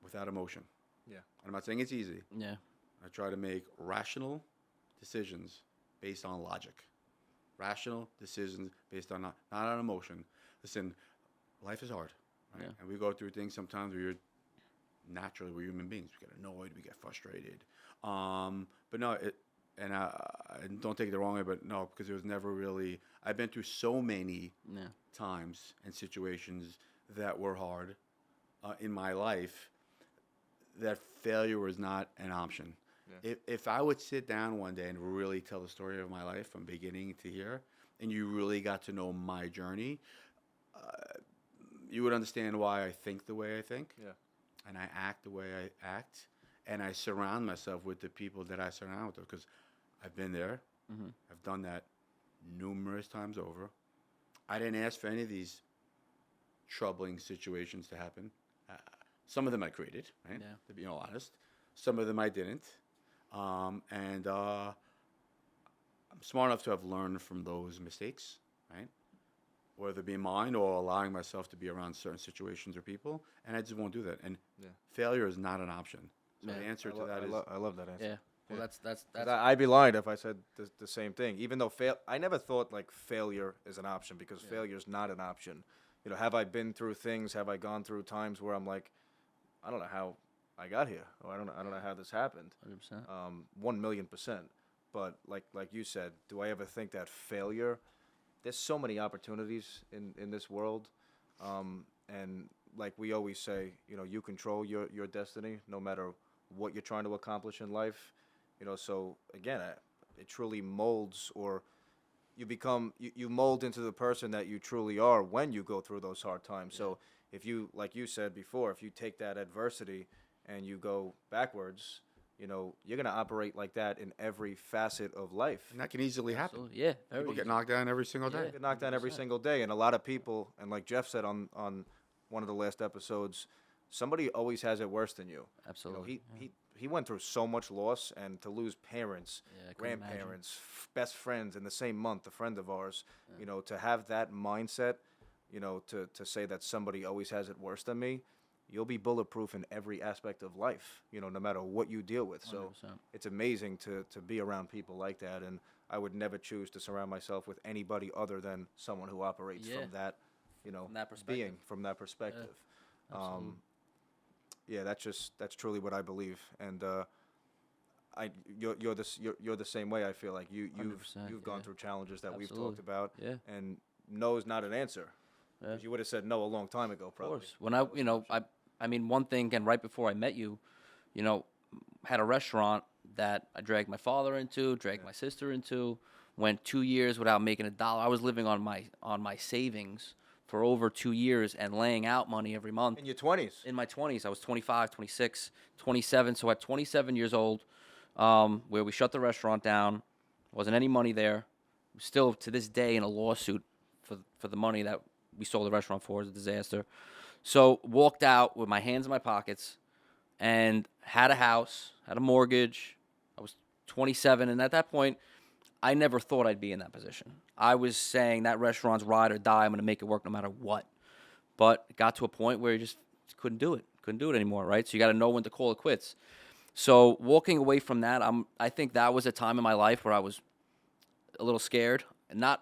without emotion. Yeah. I'm not saying it's easy. Yeah. I try to make rational decisions based on logic. Rational decisions based on not on emotion. Listen, life is hard, right? Yeah. And we go through things sometimes where we're human beings. We get annoyed, we get frustrated. But no, and don't take it the wrong way, but no, because it was never really. I've been through so many Yeah. times and situations that were hard in my life that failure was not an option. Yeah. If I would sit down one day and really tell the story of my life from beginning to here, and you really got to know my journey, you would understand why I think the way I think, Yeah. and I act the way I act, and I surround myself with the people that I surround with, because I've been there. Mm-hmm. I've done that numerous times over. I didn't ask for any of these troubling situations to happen. Some of them I created, right? Yeah. To be honest. Some of them I didn't. And I'm smart enough to have learned from those mistakes, right? Whether it be mine or allowing myself to be around certain situations or people. And I just won't do that. And failure is not an option. So Yeah. the answer to that is... I love that answer. Yeah. Well, Yeah. that's 'Cause I'd be lying if I said the same thing. Even though I never thought like failure is an option, because failure is not an option. You know, have I been through things? Have I gone through times where I'm like, I don't know how I got here, or I don't know how this happened. 100%. 1,000,000%. But like you said, do I ever think that failure? There's so many opportunities in this world, and like we always say, you know, you control your destiny, no matter what you're trying to accomplish in life. You know, so again, it truly molds, or you mold into the person that you truly are when you go through those hard times. So if you, like you said before, if you take that adversity and you go backwards, you know, you're going to operate like that in every facet of life. And that can easily happen. Absolutely. Yeah. Very People get easy. knocked down every single day. You get knocked down every 100%. single day. And a lot of people, and like Jeff said on one of the last episodes, somebody always has it worse than you. Absolutely. You know, he went through so much loss, and to lose parents, Yeah, I couldn't imagine. grandparents, best friends in the same month, a friend of ours, you know, to have that mindset, you know, to say that somebody always has it worse than me, you'll be bulletproof in every aspect of life, you know, no matter what you deal with. So 100%. it's amazing to be around people like that, and I would never choose to surround myself with anybody other than someone who operates Yeah. from that, you know, From that perspective. being from that perspective. Absolutely. Yeah, that's truly what I believe, and you're the same way. I feel like you've 100%, gone yeah. through challenges that we've Absolutely. talked about, Yeah. and no is not an answer. Yeah. 'Cause you would have said no a long time ago, Of probably. course. When I mean, one thing, again, right before I met you, you know, had a restaurant that I dragged my father into, dragged my sister into, went 2 years without making a dollar. I was living on my savings for over 2 years and laying out money every month. In your 20s. In my 20s, I was 25, 26, 27. So at 27 years old, where we shut the restaurant down, wasn't any money there. Still to this day in a lawsuit for the money that we sold the restaurant for. It was a disaster. So walked out with my hands in my pockets and had a house, had a mortgage. I was 27, and at that point, I never thought I'd be in that position. I was saying that restaurant's ride or die. I'm going to make it work no matter what. But it got to a point where you just couldn't do it. Couldn't do it anymore, right? So you got to know when to call it quits. So walking away from that, I think that was a time in my life where I was a little scared. Not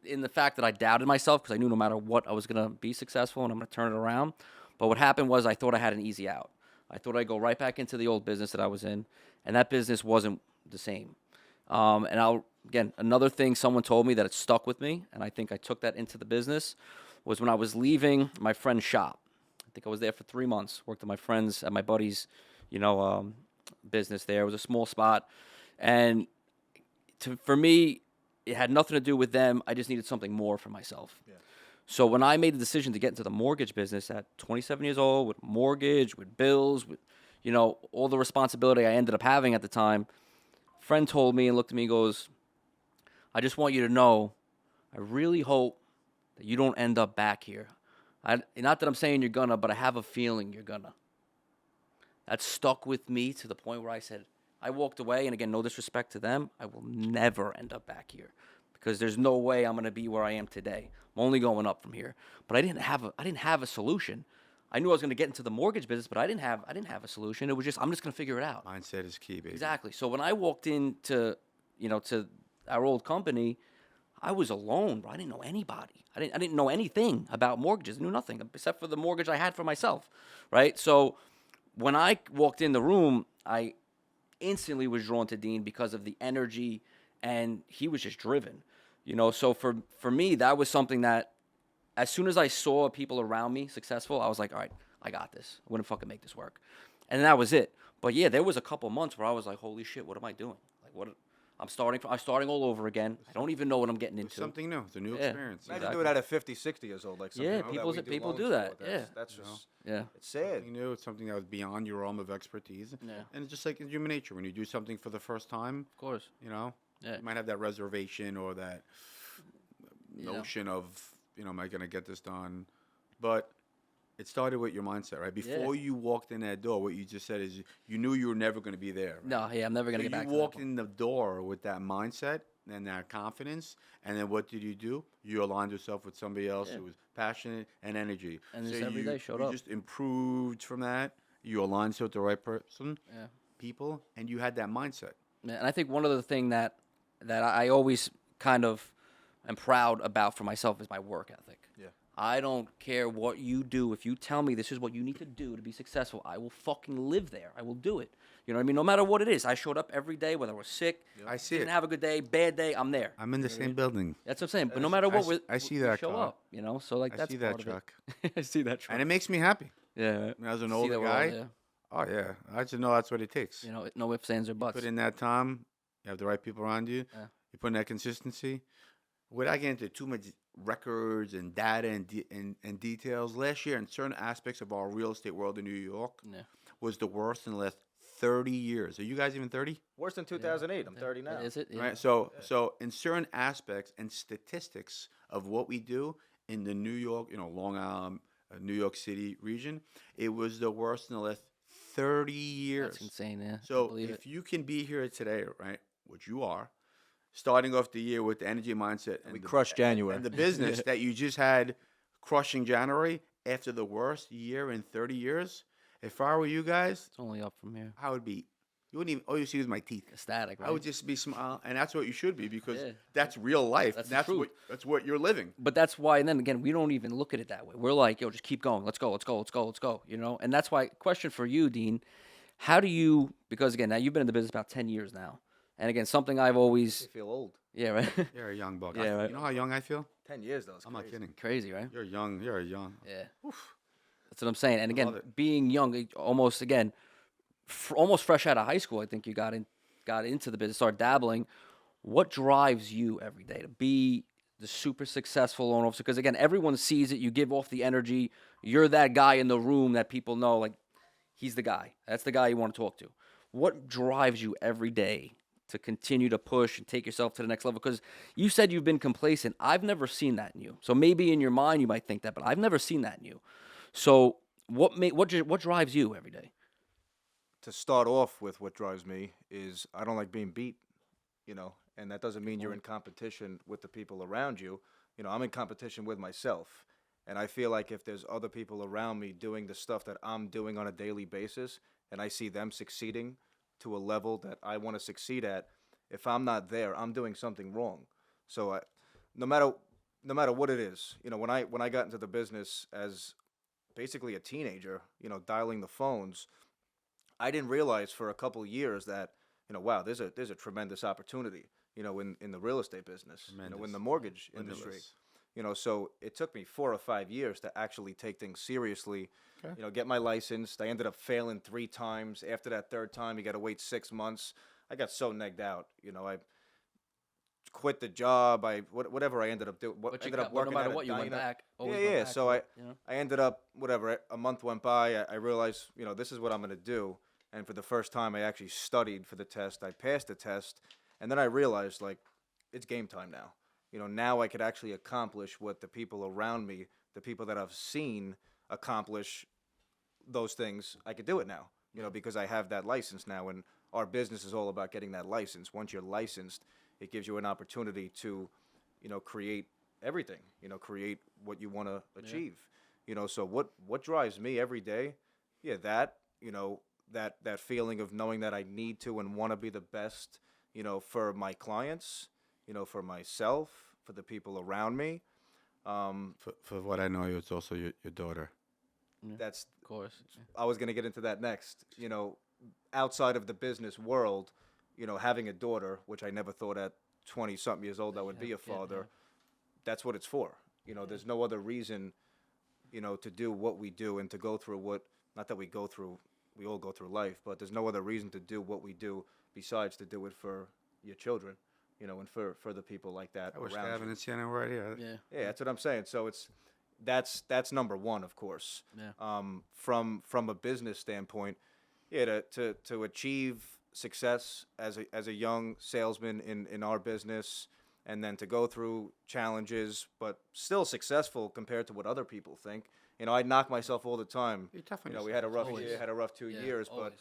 in the fact that I doubted myself, because I knew no matter what I was going to be successful and I'm going to turn it around. But what happened was I thought I had an easy out. I thought I'd go right back into the old business that I was in, and that business wasn't the same. Again, another thing someone told me that it stuck with me, and I think I took that into the business, was when I was leaving my friend's shop. I think I was there for 3 months, worked at my buddy's, business there. It was a small spot. And for me, it had nothing to do with them. I just needed something more for myself. Yeah. So when I made the decision to get into the mortgage business at 27 years old, with mortgage, with bills, with, all the responsibility I ended up having at the time, a friend told me and looked at me and goes, I just want you to know, I really hope that you don't end up back here. Not that I'm saying you're gonna, but I have a feeling you're gonna. That stuck with me to the point where I said, I walked away, and again, no disrespect to them, I will never end up back here, because there's no way I'm gonna be where I am today. I'm only going up from here. But I didn't have a solution. I knew I was gonna get into the mortgage business, but I didn't have a solution. It was just, I'm just gonna figure it out. Mindset is key, baby. Exactly. So when I walked into, to our old company, I was alone, bro. I didn't know anybody. I didn't know anything about mortgages. I knew nothing except for the mortgage I had for myself, right? So when I walked in the room, I instantly was drawn to Dean because of the energy, and he was just driven, So for me, that was something that as soon as I saw people around me successful, I was like, all right, I got this. I'm going to fucking make this work. And that was it. But yeah, there was a couple months where I was like, holy shit, what am I doing? Like, what? I'm starting all over again. I don't even know what I'm getting into. Something new. It's a new experience. Imagine doing that at 50, 60 years old. Like something people do that. That's just, yeah. It's sad. Something new. It's something that was beyond your realm of expertise. Yeah. And it's just like in human nature. When you do something for the first time, Of course. you might have that reservation or that notion of, am I going to get this done? But it started with your mindset, right? Before you walked in that door, what you just said is you knew you were never going to be there. Right? No, I'm never going to get back to that. You walked in the door with that mindset and that confidence, and then what did you do? You aligned yourself with somebody else who was passionate and energy. And just every day showed you up. You just improved from that. You aligned yourself with the right person, people, and you had that mindset. Yeah, and I think one of the things that I always kind of am proud about for myself is my work ethic. Yeah. I don't care what you do. If you tell me this is what you need to do to be successful, I will fucking live there. I will do it. You know what I mean? No matter what it is. I showed up every day, whether I was sick, I see didn't have a good day, bad day, I'm there. I'm in the same building. That's what I'm saying. But no matter what, I see that we show car. up. So like I that's see that part truck. of it. I see that truck. And it makes me happy. Yeah. As an older guy, oh yeah, I just know that's what it takes. No ifs, ands, or buts. Put in that time, you have the right people around you. Yeah. You put in that consistency. Without getting into too much records and data and details, last year in certain aspects of our real estate world in New York was the worst in the last 30 years. Are you guys even 30? Worse than 2008. I'm 30 now. Is it? Yeah. Right. So in certain aspects and statistics of what we do in the New York, Long Island, New York City region, it was the worst in the last 30 years. That's insane, yeah. So if you can be here today, right, which you are, starting off the year with the energy mindset. And we crushed January. And the business that you just had crushing January after the worst year in 30 years, if I were you guys, it's only up from here. I would be, you wouldn't even, all you see is my teeth. Ecstatic, right? I would just be smiling. And that's what you should be because that's real life. That's what you're living. But that's why, and then again, we don't even look at it that way. We're like, just keep going. Let's go. And that's why, question for you, Dean, how do you, because again, now you've been in the business about 10 years now. And again, something I've always... You feel old. Yeah, right? You're a young buck. Yeah, right. You know how young I feel? 10 years, though. I'm not kidding. Crazy, right? You're young. You're young. Yeah. Oof. That's what I'm saying. And again, it. being young, almost, again, almost fresh out of high school, I think you got into the business, started dabbling. What drives you every day to be the super successful loan officer? Because, again, everyone sees it. You give off the energy. You're that guy in the room that people know, like, he's the guy. That's the guy you want to talk to. What drives you every day to continue to push and take yourself to the next level? Because you said you've been complacent. I've never seen that in you. So maybe in your mind you might think that, but I've never seen that in you. So what drives you every day? To start off with, what drives me is I don't like being beat, and that doesn't mean you're in competition with the people around you. I'm in competition with myself. And I feel like if there's other people around me doing the stuff that I'm doing on a daily basis, and I see them succeeding to a level that I want to succeed at, if I'm not there, I'm doing something wrong. So no matter no matter what it is, when I got into the business as basically a teenager, dialing the phones, I didn't realize for a couple of years that, wow, there's a tremendous opportunity, in the real estate business, in Tremendous. the mortgage industry. Limitless. So it took me 4 or 5 years to actually take things seriously, Okay. get my license. I ended up failing 3 times. After that third time, you got to wait 6 months. I got so negged out. I quit the job. Whatever I ended up doing. But you Ended up kept, but no working matter at a what, you went diner. back. Yeah, Always yeah. went back So to it, I ended up, whatever, a month went by. I realized, this is what I'm going to do. And for the first time, I actually studied for the test. I passed the test. And then I realized, like, it's game time now. Now I could actually accomplish what the people around me, the people that I've seen accomplish those things, I could do it now, because I have that license now. And our business is all about getting that license. Once you're licensed, it gives you an opportunity to, create everything, create what you want to achieve. So what drives me every day? Yeah, that feeling of knowing that I need to and want to be the best, for my clients, for myself, for the people around me. For what I know, it's also your daughter. That's Of course. I was going to get into that next. Outside of the business world, having a daughter, which I never thought at 20 something years old I would be a father. That's what it's for. There's no other reason, to do what we do and to go through what, not that we go through, we all go through life, but there's no other reason to do what we do besides to do it for your children, and for the people like that I wish around Gavin you. and Sienna were right here. Yeah. Yeah, that's what I'm saying. So that's number one, of course. Yeah. From a business standpoint, yeah, to achieve success as a young salesman in our business, and then to go through challenges, but still successful compared to what other people think. I knock myself all the time. You're tough on We had a rough Always. year, had a rough two Yeah, years, always.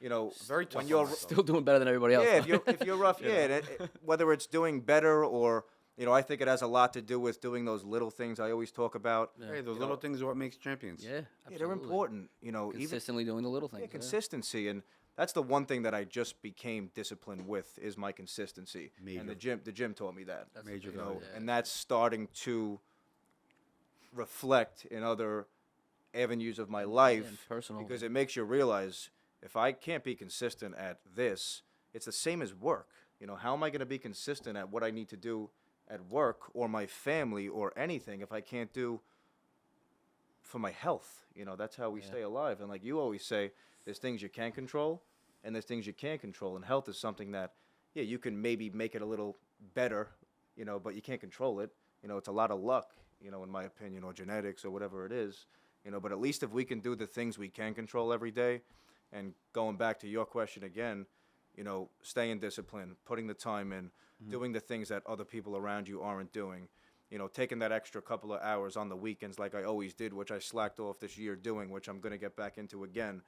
but Very tough when on you're myself. Still doing better than everybody else. yeah, though. if you're rough, yeah, whether it's doing better or I think it has a lot to do with doing those little things I always talk about. Hey, those little things are what makes champions. Yeah. Yeah, they're absolutely. important. Even Consistently doing the little things. yeah, consistency, and that's the one thing that I just became disciplined with is my consistency. And the gym taught me that. That's Major the big value. one, yeah. And that's starting to reflect in other avenues of my life, and personal. because it makes you realize if I can't be consistent at this, it's the same as work. How am I going to be consistent at what I need to do at work or my family or anything if I can't do for my health? That's how we stay alive. And like you always say, there's things you can control and there's things you can't control. And health is something that, yeah, you can maybe make it a little better, but you can't control it. It's a lot of luck, in my opinion, or genetics or whatever it is. But at least if we can do the things we can control every day, and going back to your question again, staying disciplined, putting the time in, doing the things that other people around you aren't doing, taking that extra couple of hours on the weekends like I always did, which I slacked off this year doing, which I'm going to get back into again.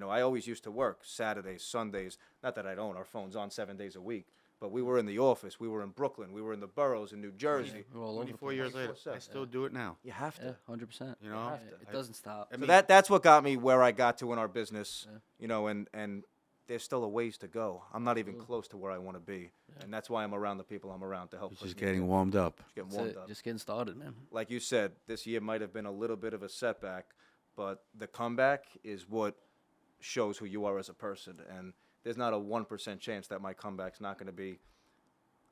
I always used to work Saturdays, Sundays, not that I don't, our phone's on 7 days a week, but we were in the office, we were in Brooklyn, we were in the boroughs in New Jersey. We're all over the 24 place. years later, I 24/7. still do it now. You have to. Yeah, 100%. You know? It doesn't stop. I So mean, that's what got me where I got to in our business, and there's still a ways to go. I'm not even close to where I want to be, and that's why I'm around the people I'm around to help. It's push just me getting to- warmed up. getting That's warmed it. up. Just getting started, man. Like you said, this year might have been a little bit of a setback, but the comeback is what shows who you are as a person. And there's not a 1% chance that my comeback's not going to be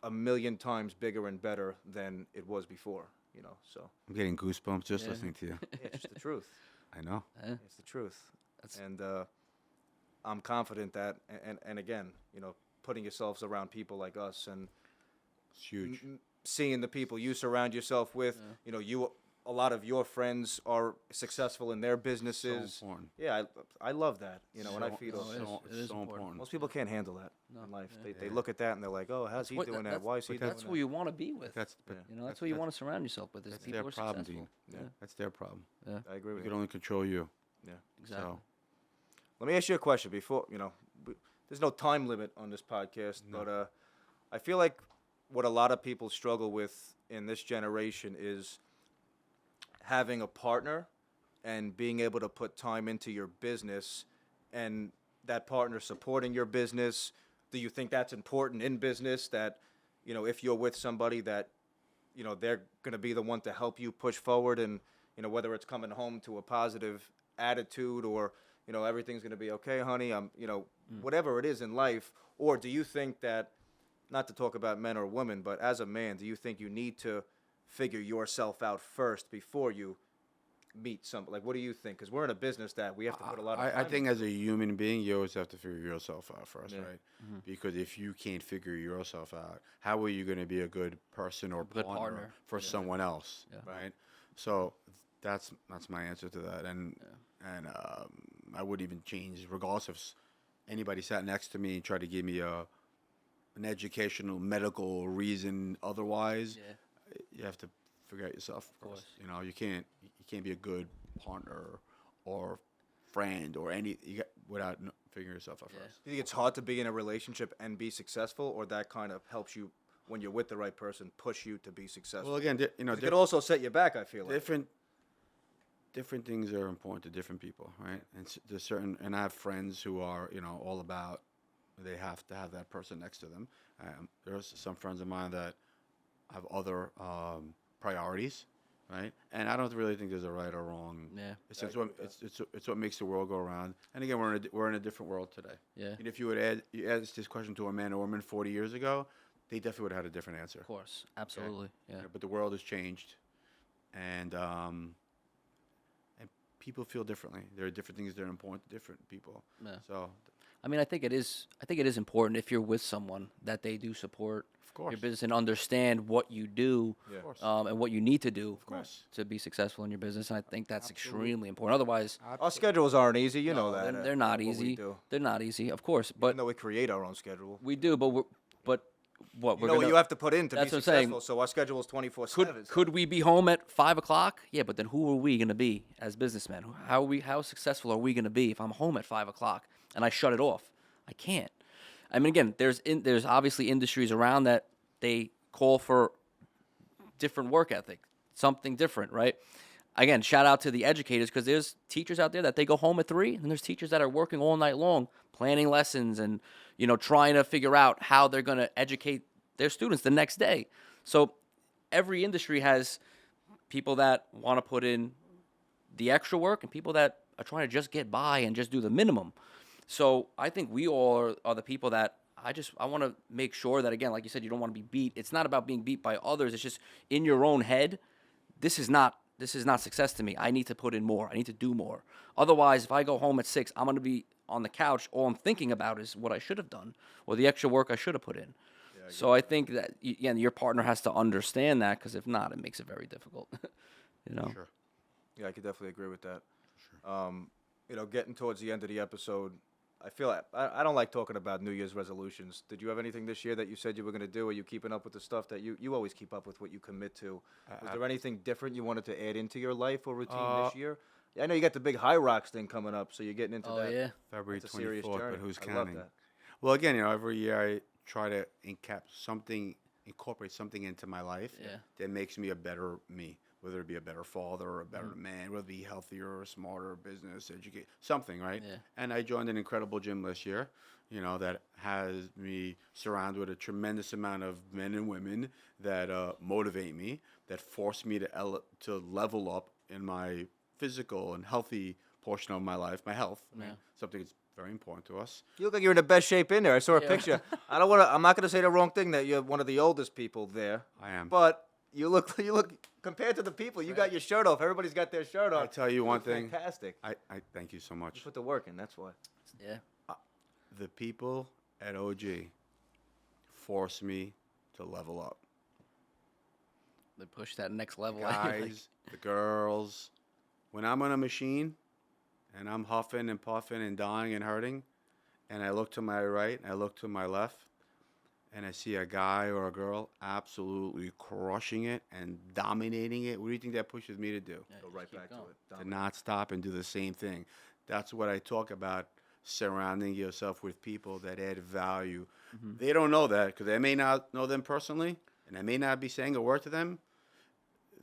a million times bigger and better than it was before. So I'm getting goosebumps just Yeah. listening to you. it's just the truth. I know. Yeah. It's the truth. That's- And I'm confident that, and again, putting yourselves around people like us and It's huge. seeing the people you surround yourself with, a lot of your friends are successful in their So businesses. important. Yeah, I love that, and I So- feed no, off it that. is. so, It is so important. important. Most people can't handle that No, in life. yeah. They look at that and they're like, oh, how's he doing that? Why is he doing That's that? who you want to be with. That's Yeah. That's who you want to surround yourself with. Is that's people their who are problem, successful. Dean. Yeah, That's their problem. I agree You with can you. only control you. Yeah. exactly. So Let me ask you a question before, there's no time limit on this podcast, but I feel like what a lot of people struggle with in this generation is having a partner and being able to put time into your business and that partner supporting your business, do you think that's important in business that, if you're with somebody that, they're going to be the one to help you push forward and, whether it's coming home to a positive attitude or, everything's going to be okay, honey, whatever it is in life? Or do you think that, not to talk about men or women, but as a man, do you think you need to figure yourself out first before you meet somebody? Like, what do you think? Because we're in a business that we have to put a lot of time I think into. as a human being, you always have to figure yourself out first, Yeah. right? Because if you can't figure yourself out, how are you going to be a good person or Good partner. for someone else, Yeah. right? So that's my answer to that, and I would even change regardless if anybody sat next to me and tried to give me an educational medical reason otherwise. Yeah. You have to figure out yourself course. first. You can't be a good partner or friend or without figuring yourself out Yeah. first. Do you think it's hard to be in a relationship and be successful, or that kind of helps you when you're with the right person, push you to be successful? Well, again, It could also set you back, I feel like. different things are important to different people, right? And there's certain, and I have friends who are, all about they have to have that person next to them. There's some friends of mine that have other priorities, right? And I don't really think there's a right or wrong. Yeah. It's what makes the world go around. And again, we're in a different world today. Yeah. And if you ask this question to a man or woman 40 years ago, they definitely would have had a different answer. Of course. Absolutely. Yeah. But the world has changed, and people feel differently. There are different things that are important to different people. Yeah. So, I mean, I think it is important if you're with someone that they do support course. your business and understand what you do, Yeah. of course, and what you need to do course. to be successful in your business. And I think that's extremely important. Otherwise, Our schedules aren't easy, you know no, that. they're not what we easy. do. They're not easy, of course. Even But though we create our own schedule. we do. But what You we're know what gonna, you have to put in to be that's what I'm saying. successful, so our schedule is 24/7. could we be home at 5 o'clock? Yeah, but then who are we going to be as businessmen? How successful are we going to be if I'm home at 5 o'clock and I shut it off? I can't. I mean, again, there's obviously industries around that they call for different work ethic, something different, right? Again, shout out to the educators, because there's teachers out there that they go home at 3, and there's teachers that are working all night long, planning lessons and trying to figure out how they're going to educate their students the next day. So every industry has people that want to put in the extra work and people that are trying to just get by and just do the minimum. So I think we all are the people that I want to make sure that, again, like you said, you don't want to be beat. It's not about being beat by others. It's just in your own head. This is not success to me. I need to put in more. I need to do more. Otherwise, if I go home at 6, I'm going to be on the couch. All I'm thinking about is what I should have done or the extra work I should have put in. So I think that, again, your partner has to understand that, because if not, it makes it very difficult. Sure. Yeah, I could definitely agree with that. Getting towards the end of the episode, I feel I don't like talking about New Year's resolutions. Did you have anything this year that you said you were going to do? Are you keeping up with the stuff that you always keep up with what you commit to? Was there anything different you wanted to add into your life or routine this year? I know you got the big High Rocks thing coming up, so you're getting into Oh, that. yeah. February That's a serious 24th, journey. but who's I love counting? that. Well, again, every year I try to incorporate something into my life Yeah. that makes me a better me, whether it be a better father or a better man, whether it be healthier or smarter, business, educate, something, right? Yeah. And I joined an incredible gym this year, that has me surrounded with a tremendous amount of men and women that motivate me, that force me to level up in my physical and healthy portion of my life, my health, right? Something that's very important to us. You look like you're in the best shape in there. I saw a Yeah. picture. I'm not going to say the wrong thing that you're one of the oldest people there. I am. But you look compared to the people. You got your shirt off. Everybody's got their shirt on. I tell you You one look thing. Fantastic. I thank you so You much. put the work in. That's why. Yeah. The people at OG force me to level up. They push that next level. Guys, the girls. When I'm on a machine and I'm huffing and puffing and dying and hurting, and I look to my right and I look to my left, and I see a guy or a girl absolutely crushing it and dominating it, what do you think that pushes me to do? Go right back to it. To not stop and do the same thing. That's what I talk about, surrounding yourself with people that add value. They don't know that because I may not know them personally, and I may not be saying a word to them.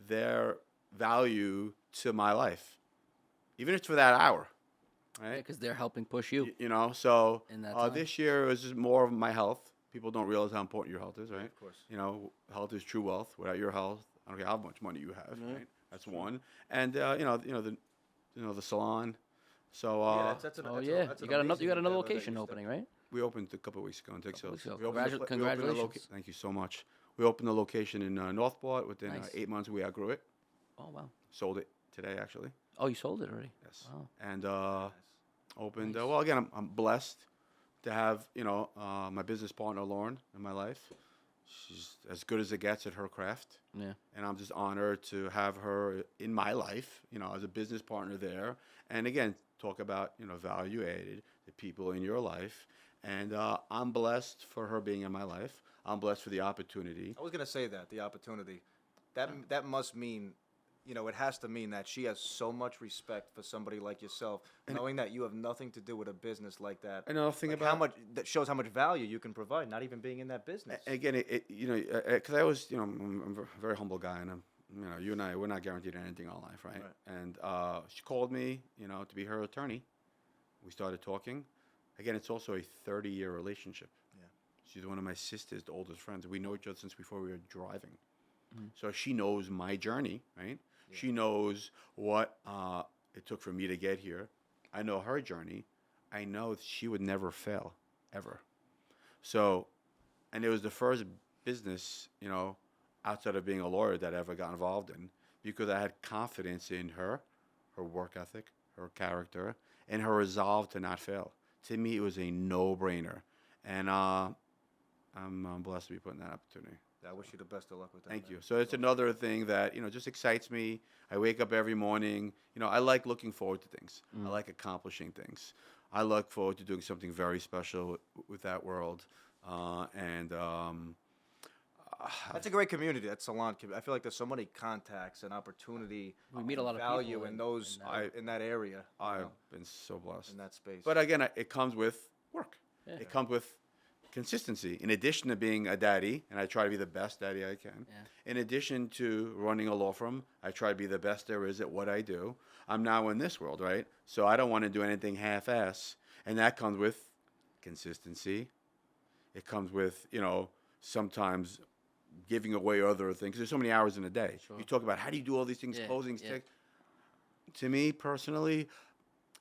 Their value to my life, even if it's for that hour, right? Because they're helping push you. You know, so In that time. this year was just more of my health. People don't realize how important your health is, right? Of course. You know, health is true wealth. Without your health, I don't care how much money you have, right? That's one. And the salon. So You got another location opening, right? we opened a couple of weeks ago in Texas. weeks ago. We opened the Congratulations. thank you so much. We opened the location in Northport. Within Nice. 8 months, we outgrew it. Oh wow. Sold it today, actually. Oh, you sold it already. Yes. Wow. And opened. Nice. Well, again, I'm blessed to have my business partner Lauren in my life. She's as good as it gets at her craft, Yeah. and I'm just honored to have her in my life. As a business partner there. And again, talk about value added, the people in your life, and I'm blessed for her being in my life. I'm blessed for the opportunity. I was gonna say that the opportunity, that must mean, it has to mean that she has so much respect for somebody like yourself, knowing that you have nothing to do with a business like that. Another thing Like about how much that shows how much value you can provide, not even being in that business. again, because I was, I'm a very humble guy, and you and I, we're not guaranteed anything in our life, right? And she called me, to be her attorney. We started talking. Again, it's also a 30-year relationship. Yeah. She's one of my sister's oldest friends. We know each other since before we were driving. So she knows my journey, right? Yeah. She knows what it took for me to get here. I know her journey. I know she would never fail, ever. So, and it was the first business, outside of being a lawyer that I ever got involved in, because I had confidence in her work ethic, her character, and her resolve to not fail. To me, it was a no-brainer. And I'm blessed to be put in that opportunity. I wish you the best of luck with that. Thank man. you. So it's another thing that, just excites me. I wake up every morning. I like looking forward to things. I like accomplishing things. I look forward to doing something very special with that world. That's a great community. That salon community. I feel like there's so many contacts and opportunity. We meet a lot of value people in those in that area. I've been so blessed. In that space. But again, it comes with work. Yeah. It comes with consistency. In addition to being a daddy, and I try to be the best daddy I can. Yeah. In addition to running a law firm, I try to be the best there is at what I do. I'm now in this world, right? So I don't want to do anything half-ass. And that comes with consistency. It comes with, sometimes giving away other things. There's so many hours in a day. Sure. You talk about how do you do all these things, closings. To me, personally,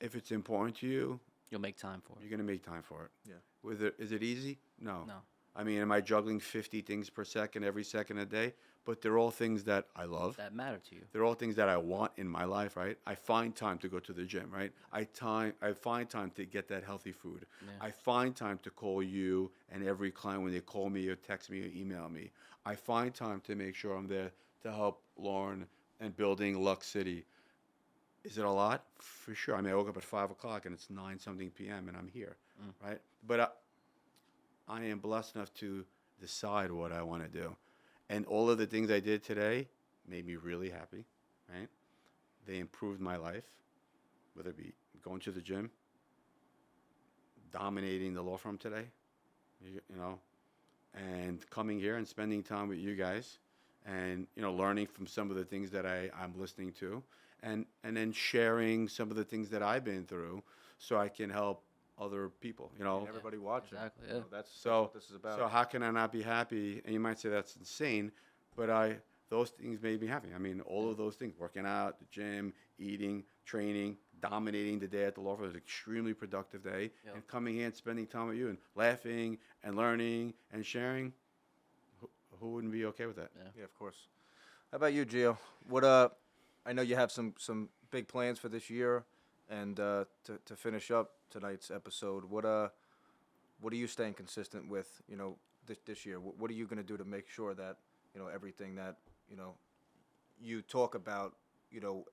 if it's important to you, You'll make time for it. you're going to make time for it. Yeah. Is it easy? No. No. I mean, am I juggling 50 things per second every second a day? But they're all things that I love. That matter to you. They're all things that I want in my life, right? I find time to go to the gym, right? I find time to get that healthy food. Yeah. I find time to call you and every client when they call me or text me or email me. I find time to make sure I'm there to help Lauren and building Lux City. Is it a lot? For sure. I mean, I woke up at 5 o'clock and it's 9-something p.m. and I'm here, right? But I am blessed enough to decide what I want to do. And all of the things I did today made me really happy, right? They improved my life, whether it be going to the gym, dominating the law firm today, and coming here and spending time with you guys and, learning from some of the things that I'm listening to and then sharing some of the things that I've been through so I can help other people, And everybody watching. Exactly, yeah. That's So what this is about. So how can I not be happy? And you might say that's insane, but those things made me happy. I mean, all of those things, working out, the gym, eating, training, dominating the day at the law firm. It was an extremely productive day. Yep. And coming here and spending time with you and laughing and learning and sharing, who wouldn't be okay with that? Yeah, of course. How about you, Gio? What I know you have some big plans for this year, and to finish up tonight's episode, what are you staying consistent with? This year. What are you going to do to make sure that everything that you talk about,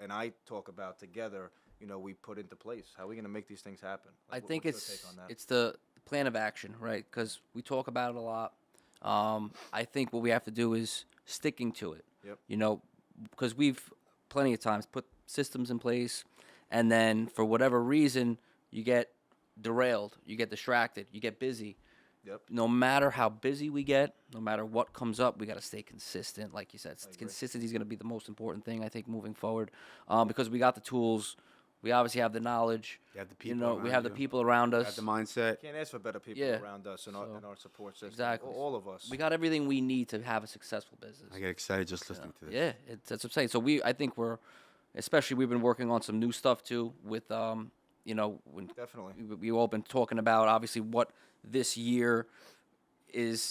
and I talk about together, we put into place? How are we going to make these things happen? I think what's your take on that? it's the plan of action, right? Because we talk about it a lot. I think what we have to do is sticking to it. Yep. Because we've plenty of times put systems in place, and then for whatever reason, you get derailed, you get distracted, you get busy. Yep. No matter how busy we get, no matter what comes up, we got to stay consistent. Like you said, consistency is going to be the most important thing, I think, moving forward, because we got the tools. We obviously have the knowledge. You have the You people. know, we around have the you. people around You us. have the mindset. Can't ask for better people Yeah. around us and our support system. Exactly. All of us. We got everything we need to have a successful business. I get excited just listening to this. Yeah, that's what I'm saying. So I think especially we've been working on some new stuff too with, you know, when Definitely. we've all been talking about obviously what this year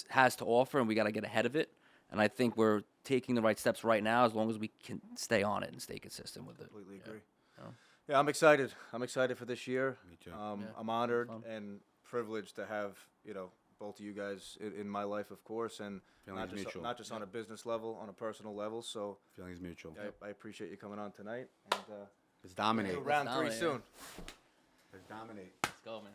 has to offer, and we got to get ahead of it. And I think we're taking the right steps right now, as long as we can stay on it and stay consistent with it. Completely Yeah. agree. Yeah. Yeah, I'm excited. I'm excited for this year. Me too. Yeah, I'm honored fun. and privileged to have, you know, both of you guys in my life, of course, and Feelings mutual. not just on a business level, on a personal level. So Feelings mutual. I appreciate you coming on tonight. And Let's dominate. round 3 dominate, soon. Let's dominate. Let's go, man.